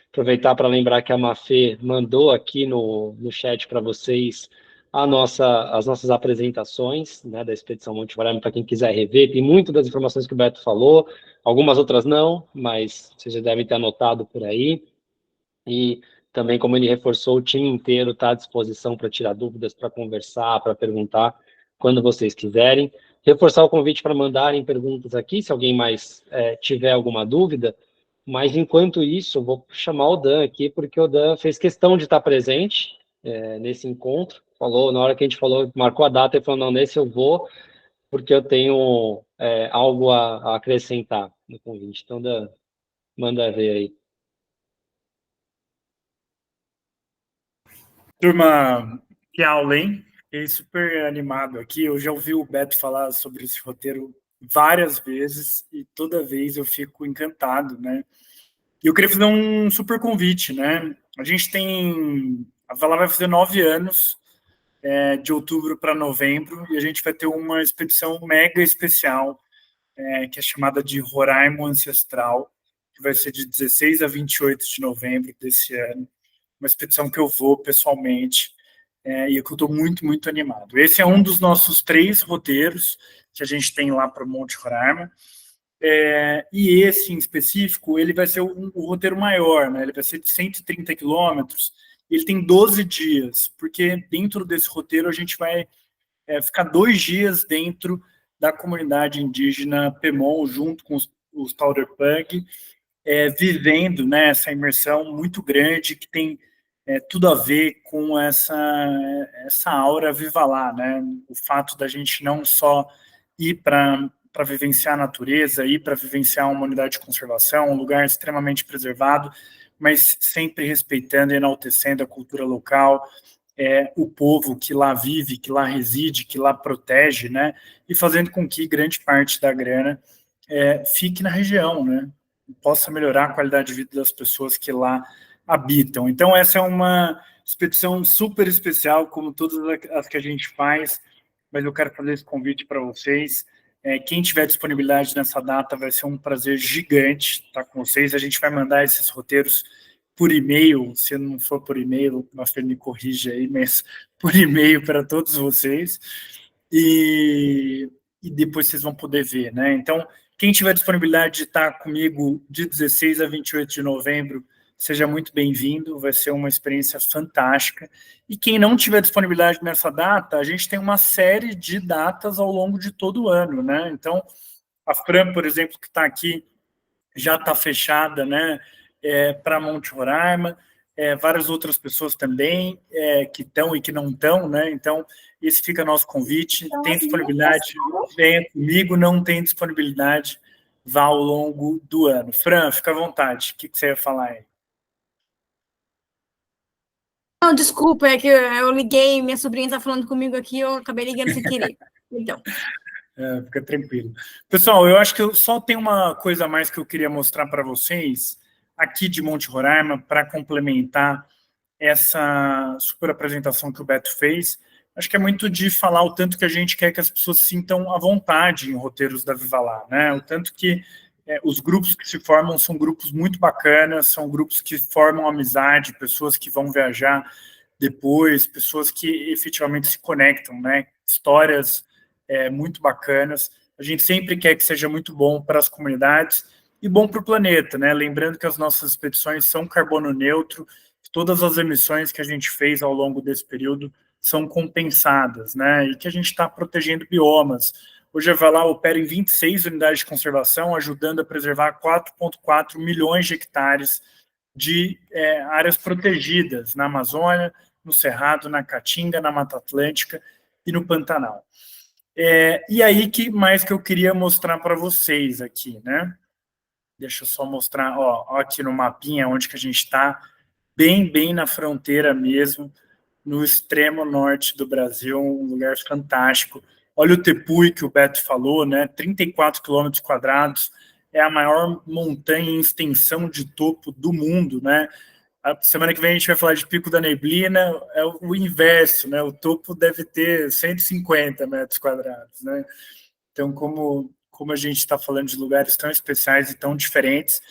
[SPEAKER 7] Aproveitar para lembrar que a Mafê mandou aqui no chat para vocês as nossas apresentações, né, da Expedição Monte Roraima, para quem quiser rever. Tem muito das informações que o Beto falou, algumas outras não, mas vocês já devem ter anotado por aí. E também, como ele reforçou, o time inteiro está à disposição para tirar dúvidas, para conversar, para perguntar, quando vocês quiserem. Reforçar o convite para mandarem perguntas aqui, se alguém mais tiver alguma dúvida, Mas, enquanto isso, eu vou chamar o Dan aqui, porque o Dan fez questão de estar presente nesse encontro. Falou, na hora que a gente falou, marcou a data, ele falou, não, nesse eu vou, porque eu tenho algo a acrescentar no convite. Então, Dan, manda ver aí.
[SPEAKER 4] Turma, que aula, hein? Fiquei super animado aqui. Eu já ouvi o Beto falar sobre esse roteiro várias vezes e toda vez eu fico encantado, né? E eu queria fazer um super convite, né? A gente tem... A Vala vai fazer 9 anos, de outubro para novembro, e a gente vai ter uma expedição mega especial, que é chamada de Roraima Ancestral, que vai ser de 16 a 28 de novembro desse ano. Uma expedição que eu vou pessoalmente, e que eu estou muito, muito animado. Esse é um dos nossos 3 roteiros que a gente tem lá para o Monte Roraima. E esse em específico, ele vai ser o roteiro maior, né? Ele vai ser de 130 quilômetros, ele tem 12 dias, porque dentro desse roteiro a gente vai ficar 2 dias dentro da comunidade indígena Pemon, junto com os Tauderpug, vivendo, né, essa imersão muito grande que tem tudo a ver com essa aura viva lá, né? O fato da gente não só ir para vivenciar a natureza, ir para vivenciar uma unidade de conservação, um lugar extremamente preservado, mas sempre respeitando e enaltecendo a cultura local, o povo que lá vive, que lá reside, que lá protege, né? E fazendo com que grande parte da grana fique na região, né? Possa melhorar a qualidade de vida das pessoas que lá habitam. Então, essa é uma expedição super especial, como todas as que a gente faz, mas eu quero fazer esse convite para vocês. Quem tiver disponibilidade nessa data, vai ser um prazer gigante estar com vocês. A gente vai mandar esses roteiros por e-mail, se não for por e-mail, o Mafê me corrige aí, mas por e-mail para todos vocês. E depois vocês vão poder ver, né? Então, quem tiver disponibilidade de estar comigo de 16 a 28 de novembro, seja muito bem-vindo, vai ser uma experiência fantástica. E quem não tiver disponibilidade nessa data, a gente tem uma série de datas ao longo de todo o ano, né? Então, a Fran, por exemplo, que está aqui, já está fechada, né, para Monte Roraima, várias outras pessoas também, que estão e que não estão, né? Então, esse fica nosso convite. Tem disponibilidade, venha comigo, não tem disponibilidade, vá ao longo do ano. Fran, fica à vontade. O que você ia falar aí?
[SPEAKER 9] Não, desculpa, é que eu liguei, minha sobrinha está falando comigo aqui, eu acabei ligando sem querer. Então.
[SPEAKER 4] Fica tranquilo. Pessoal, eu acho que eu só tenho uma coisa a mais que eu queria mostrar para vocês, aqui de Monte Roraima, para complementar essa super apresentação que o Beto fez. Acho que é muito de falar o tanto que a gente quer que as pessoas se sintam à vontade em roteiros da Viva Lá, né? O tanto que os grupos que se formam são grupos muito bacanas, são grupos que formam amizade, pessoas que vão viajar depois, pessoas que efetivamente se conectam, né? Histórias muito bacanas. A gente sempre quer que seja muito bom para as comunidades e bom para o planeta, né? Lembrando que as nossas expedições são carbono neutro, todas as emissões que a gente fez ao longo desse período são compensadas, né? E que a gente está protegendo biomas. Hoje a Valar opera em 26 unidades de conservação, ajudando a preservar 4,4 milhões de hectares de áreas protegidas na Amazônia, no Cerrado, na Caatinga, na Mata Atlântica e no Pantanal. E aí, que mais que eu queria mostrar para vocês aqui, né? Deixa eu só mostrar, ó, aqui no mapinha onde que a gente está, bem na fronteira mesmo, no extremo norte do Brasil, um lugar fantástico. Olha o Tepuy que o Beto falou, né? 34 quilômetros quadrados, é a maior montanha em extensão de topo do mundo, né? A semana que vem a gente vai falar de Pico da Neblina, é o inverso, né? O topo deve ter 150 metros quadrados, né? Então, como a gente está falando de lugares tão especiais e tão diferentes,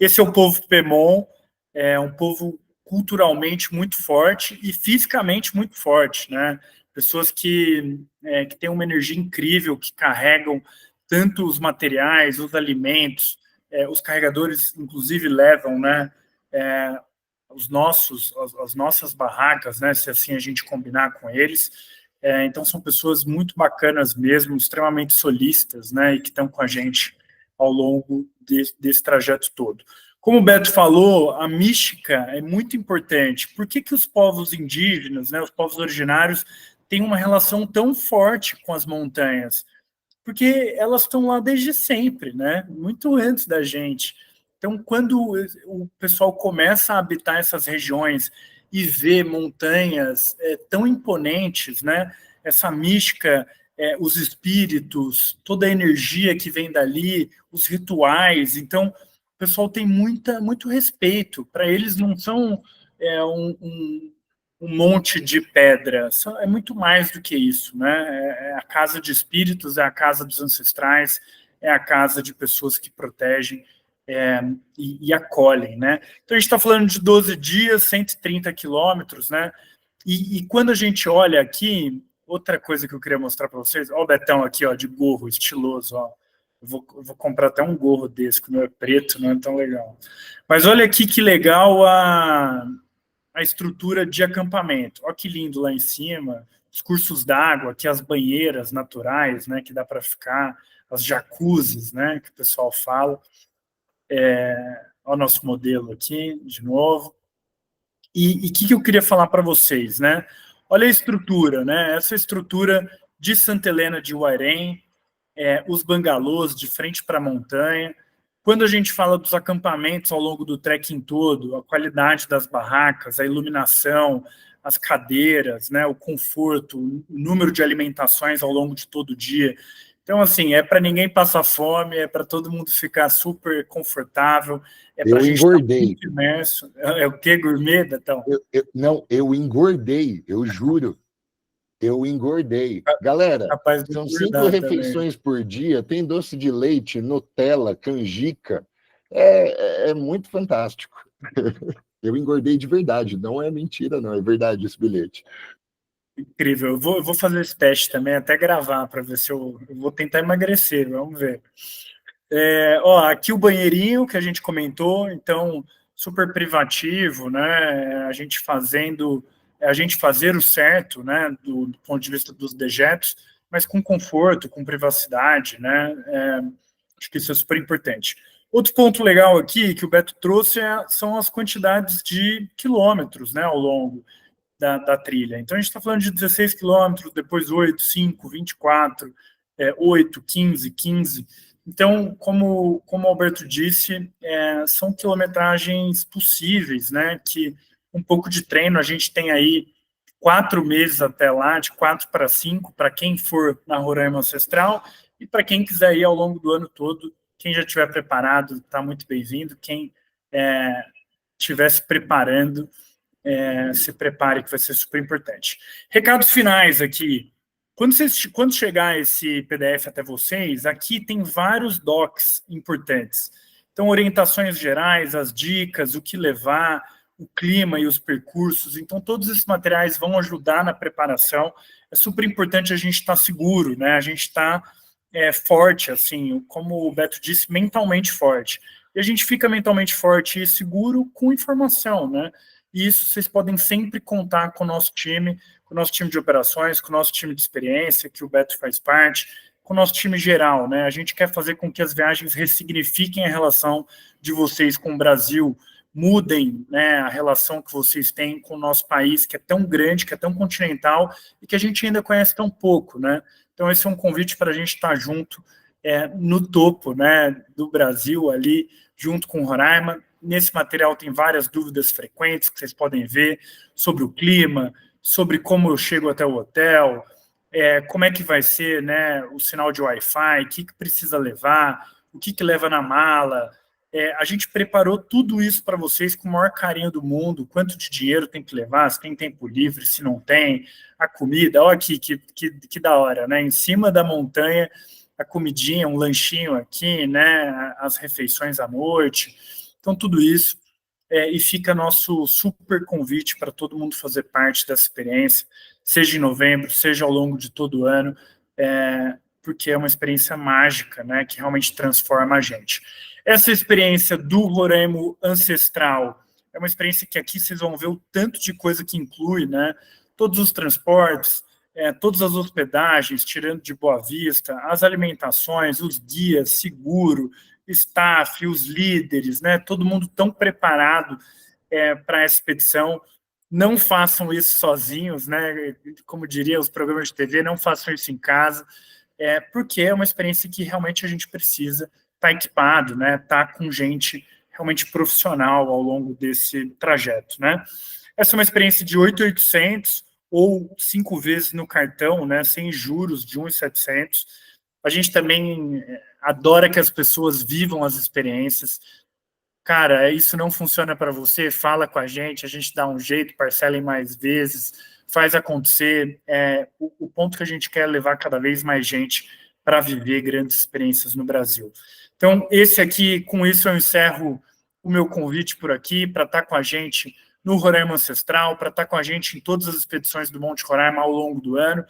[SPEAKER 4] esse é o povo Pemon, é um povo culturalmente muito forte e fisicamente muito forte, né? Pessoas que têm uma energia incrível, que carregam tanto os materiais, os alimentos, os carregadores, inclusive, levam, né? As nossas barracas, né? Se assim a gente combinar com eles. Então, são pessoas muito bacanas mesmo, extremamente solícitas, né? E que estão com a gente ao longo desse trajeto todo. Como o Beto falou, a mística é muito importante. Por que os povos indígenas, né, os povos originários, têm uma relação tão forte com as montanhas? Porque elas estão lá desde sempre, né? Muito antes da gente. Então, quando o pessoal começa a habitar essas regiões e vê montanhas tão imponentes, né? Essa mística, os espíritos, toda a energia que vem dali, os rituais. Então, o pessoal tem muito respeito. Para eles não são um monte de pedra. É muito mais do que isso, né? É a casa de espíritos, é a casa dos ancestrais, é a casa de pessoas que protegem e acolhem, né? Então, a gente está falando de 12 dias, 130 quilômetros, né? E quando a gente olha aqui, outra coisa que eu queria mostrar para vocês, ó o Betão aqui, ó, de gorro, estiloso, ó. Eu vou comprar até um gorro desse, que o meu é preto, não é tão legal. Mas olha aqui que legal a estrutura de acampamento. Olha que lindo lá em cima, os cursos d'água, aqui as banheiras naturais, né, que dá para ficar, as jacuzzis, né, que o pessoal fala. Olha o nosso modelo aqui, de novo. E o que eu queria falar para vocês, né? Olha a estrutura, né? Essa estrutura de Santa Helena de Uarém, os bangalôs de frente para a montanha. Quando a gente fala dos acampamentos ao longo do trekking todo, a qualidade das barracas, a iluminação, as cadeiras, né, o conforto, o número de alimentações ao longo de todo o dia. Então, assim, é para ninguém passar fome, é para todo mundo ficar super confortável, é para a gente
[SPEAKER 8] engordei.
[SPEAKER 4] Estar muito imerso. É o quê, gourmet, Betão?
[SPEAKER 8] Não, eu engordei, eu juro. Eu engordei. Galera, são 5 refeições por dia, tem doce de leite, Nutella, canjica. É muito fantástico. Eu engordei de verdade, não é mentira, não, é verdade esse bilhete.
[SPEAKER 4] Incrível. Eu vou fazer esse teste também, até gravar, para ver se eu vou tentar emagrecer, vamos ver. Aqui o banheirinho que a gente comentou, então, super privativo, né? A gente fazer o certo, né, do ponto de vista dos dejetos, mas com conforto, com privacidade, né? Acho que isso é super importante. Outro ponto legal aqui que o Beto trouxe são as quantidades de quilômetros, né, ao longo da trilha. Então, a gente está falando de 16 quilômetros, depois 8, 5, 24, 8, 15, 15. Então, como o Alberto disse, são quilometragens possíveis, né, que um pouco de treino, a gente tem aí 4 meses até lá, de 4 para 5, para quem for na Roraima Ancestral, e para quem quiser ir ao longo do ano todo, quem já estiver preparado, está muito bem-vindo, quem estiver se preparando, se prepare, que vai ser super importante. Recados finais aqui. Quando chegar esse PDF até vocês, aqui tem vários docs importantes. Então, orientações gerais, as dicas, o que levar, o clima e os percursos. Então, todos esses materiais vão ajudar na preparação. É super importante a gente estar seguro, né? A gente estar forte, assim, como o Beto disse, mentalmente forte. E a gente fica mentalmente forte e seguro com informação, né? E isso vocês podem sempre contar com o nosso time de operações, com o nosso time de experiência, que o Beto faz parte, com o nosso time geral, né? A gente quer fazer com que as viagens ressignifiquem a relação de vocês com o Brasil, mudem, né, a relação que vocês têm com o nosso país, que é tão grande, que é tão continental, e que a gente ainda conhece tão pouco, né? Então, esse é um convite para a gente estar junto no topo, né, do Brasil, ali, junto com o Roraima. Nesse material tem várias dúvidas frequentes que vocês podem ver sobre o clima, sobre como eu chego até o hotel, como é que vai ser, né, o sinal de Wi-Fi, o que precisa levar, o que leva na mala. A gente preparou tudo isso para vocês com o maior carinho do mundo, quanto de dinheiro tem que levar, se tem tempo livre, se não tem, a comida, olha aqui, que da hora, né? Em cima da montanha, a comidinha, um lanchinho aqui, né? As refeições à noite. Então, tudo isso, e fica nosso super convite para todo mundo fazer parte dessa experiência, seja em novembro, seja ao longo de todo o ano, porque é uma experiência mágica, né? Que realmente transforma a gente. Essa experiência do Roraima Ancestral é uma experiência que aqui vocês vão ver o tanto de coisa que inclui, né? Todos os transportes, todas as hospedagens, tirando de Boa Vista, as alimentações, os guias, seguro, staff, os líderes, né? Todo mundo tão preparado para essa expedição. Não façam isso sozinhos, né? Como diria os programas de TV, não façam isso em casa, porque é uma experiência que realmente a gente precisa estar equipado, né? Estar com gente realmente profissional ao longo desse trajeto, né? Essa é uma experiência de 8.800 ou 5 vezes no cartão, né? Sem juros, de 1.700. A gente também adora que as pessoas vivam as experiências. Cara, isso não funciona para você, fala com a gente dá um jeito, parcela em mais vezes, faz acontecer. O ponto que a gente quer é levar cada vez mais gente para viver grandes experiências no Brasil. Então, com isso eu encerro o meu convite por aqui, para estar com a gente no Roraima Ancestral, para estar com a gente em todas as expedições do Monte Roraima ao longo do ano,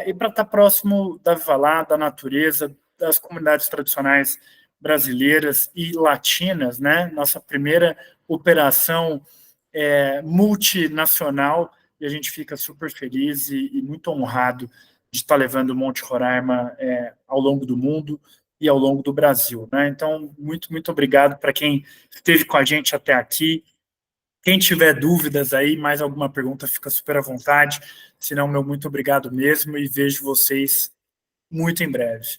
[SPEAKER 4] e para estar próximo da Viva Lá, da natureza, das comunidades tradicionais brasileiras e latinas, né? Nossa primeira operação multinacional, e a gente fica super feliz e muito honrado de estar levando o Monte Roraima ao longo do mundo e ao longo do Brasil, né? Então, muito, muito obrigado para quem esteve com a gente até aqui. Quem tiver dúvidas aí, mais alguma pergunta, fica super à vontade. Se não, meu muito obrigado mesmo e vejo vocês muito em breve.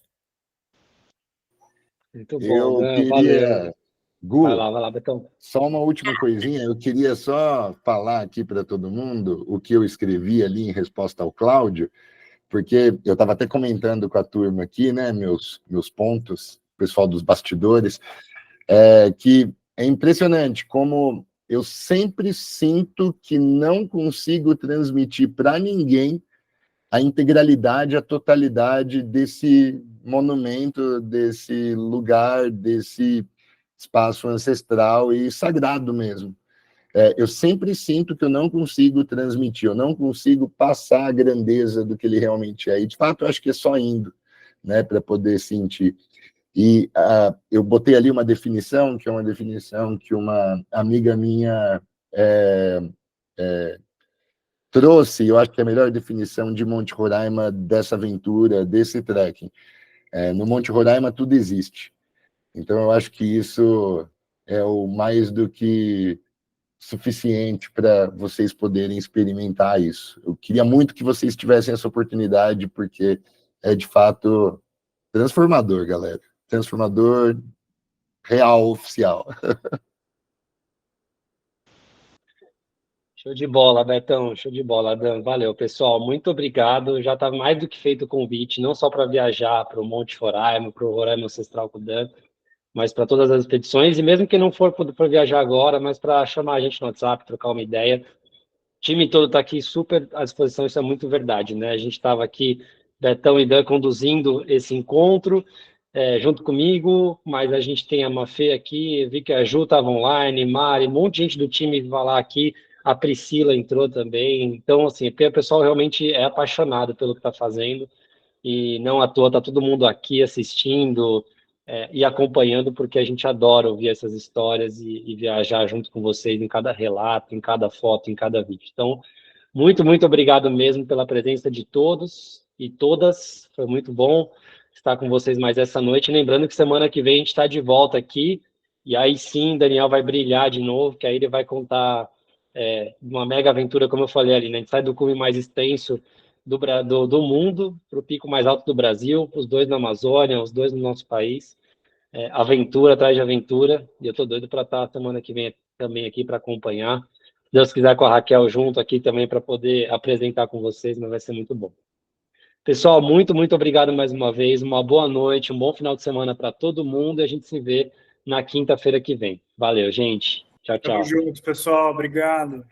[SPEAKER 7] Muito bom,
[SPEAKER 8] Eu
[SPEAKER 7] né?
[SPEAKER 8] queria,
[SPEAKER 7] Valeu.
[SPEAKER 8] Gu,
[SPEAKER 7] Vai lá, Betão.
[SPEAKER 8] só uma última coisinha, eu queria só falar aqui para todo mundo o que eu escrevi ali em resposta ao Cláudio, porque eu estava até comentando com a turma aqui, né, meus pontos, pessoal dos bastidores, que é impressionante como eu sempre sinto que não consigo transmitir para ninguém a integralidade, a totalidade desse monumento, desse lugar, desse espaço ancestral e sagrado mesmo. Eu sempre sinto que eu não consigo transmitir, eu não consigo passar a grandeza do que ele realmente é. E, de fato, eu acho que é só indo, né, para poder sentir. E eu botei ali uma definição, que é uma definição que uma amiga minha trouxe, eu acho que é a melhor definição de Monte Roraima, dessa aventura, desse trekking. No Monte Roraima, tudo existe. Então, eu acho que isso é o mais do que suficiente para vocês poderem experimentar isso. Eu queria muito que vocês tivessem essa oportunidade, porque é, de fato, transformador, galera. Transformador real, oficial.
[SPEAKER 7] Show de bola, Betão. Show de bola, Dan. Valeu, pessoal. Muito obrigado. Já está mais do que feito o convite, não só para viajar para o Monte Roraima, para o Roraima Ancestral com o Dan, mas para todas as expedições, e mesmo que não for para viajar agora, mas para chamar a gente no WhatsApp, trocar uma ideia. O time todo está aqui super à disposição, isso é muito verdade, né? A gente estava aqui, Betão e Dan, conduzindo esse encontro, junto comigo, mas a gente tem a Mafê aqui, vi que a Ju estava online, Mari, um monte de gente do time vai lá aqui, a Priscila entrou também, então, assim, porque o pessoal realmente é apaixonado pelo que está fazendo, e não à toa está todo mundo aqui assistindo e acompanhando, porque a gente adora ouvir essas histórias e viajar junto com vocês em cada relato, em cada foto, em cada vídeo. Então, muito, muito obrigado mesmo pela presença de todos e todas, foi muito bom estar com vocês mais essa noite, lembrando que semana que vem a gente está de volta aqui, e aí sim, Daniel vai brilhar de novo, que aí ele vai contar uma mega aventura, como eu falei ali, né? A gente sai do cume mais extenso do mundo para o pico mais alto do Brasil, os dois na Amazônia, os dois no nosso país, aventura atrás de aventura, e eu estou doido para estar semana que vem também aqui para acompanhar, se Deus quiser com a Raquel junto aqui também para poder apresentar com vocês, mas vai ser muito bom. Pessoal, muito, muito obrigado mais uma vez, uma boa noite, um bom final de semana para todo mundo, e a gente se vê na quinta-feira que vem. Valeu, gente. Tchau, tchau.
[SPEAKER 4] Tamo junto, pessoal. Obrigado.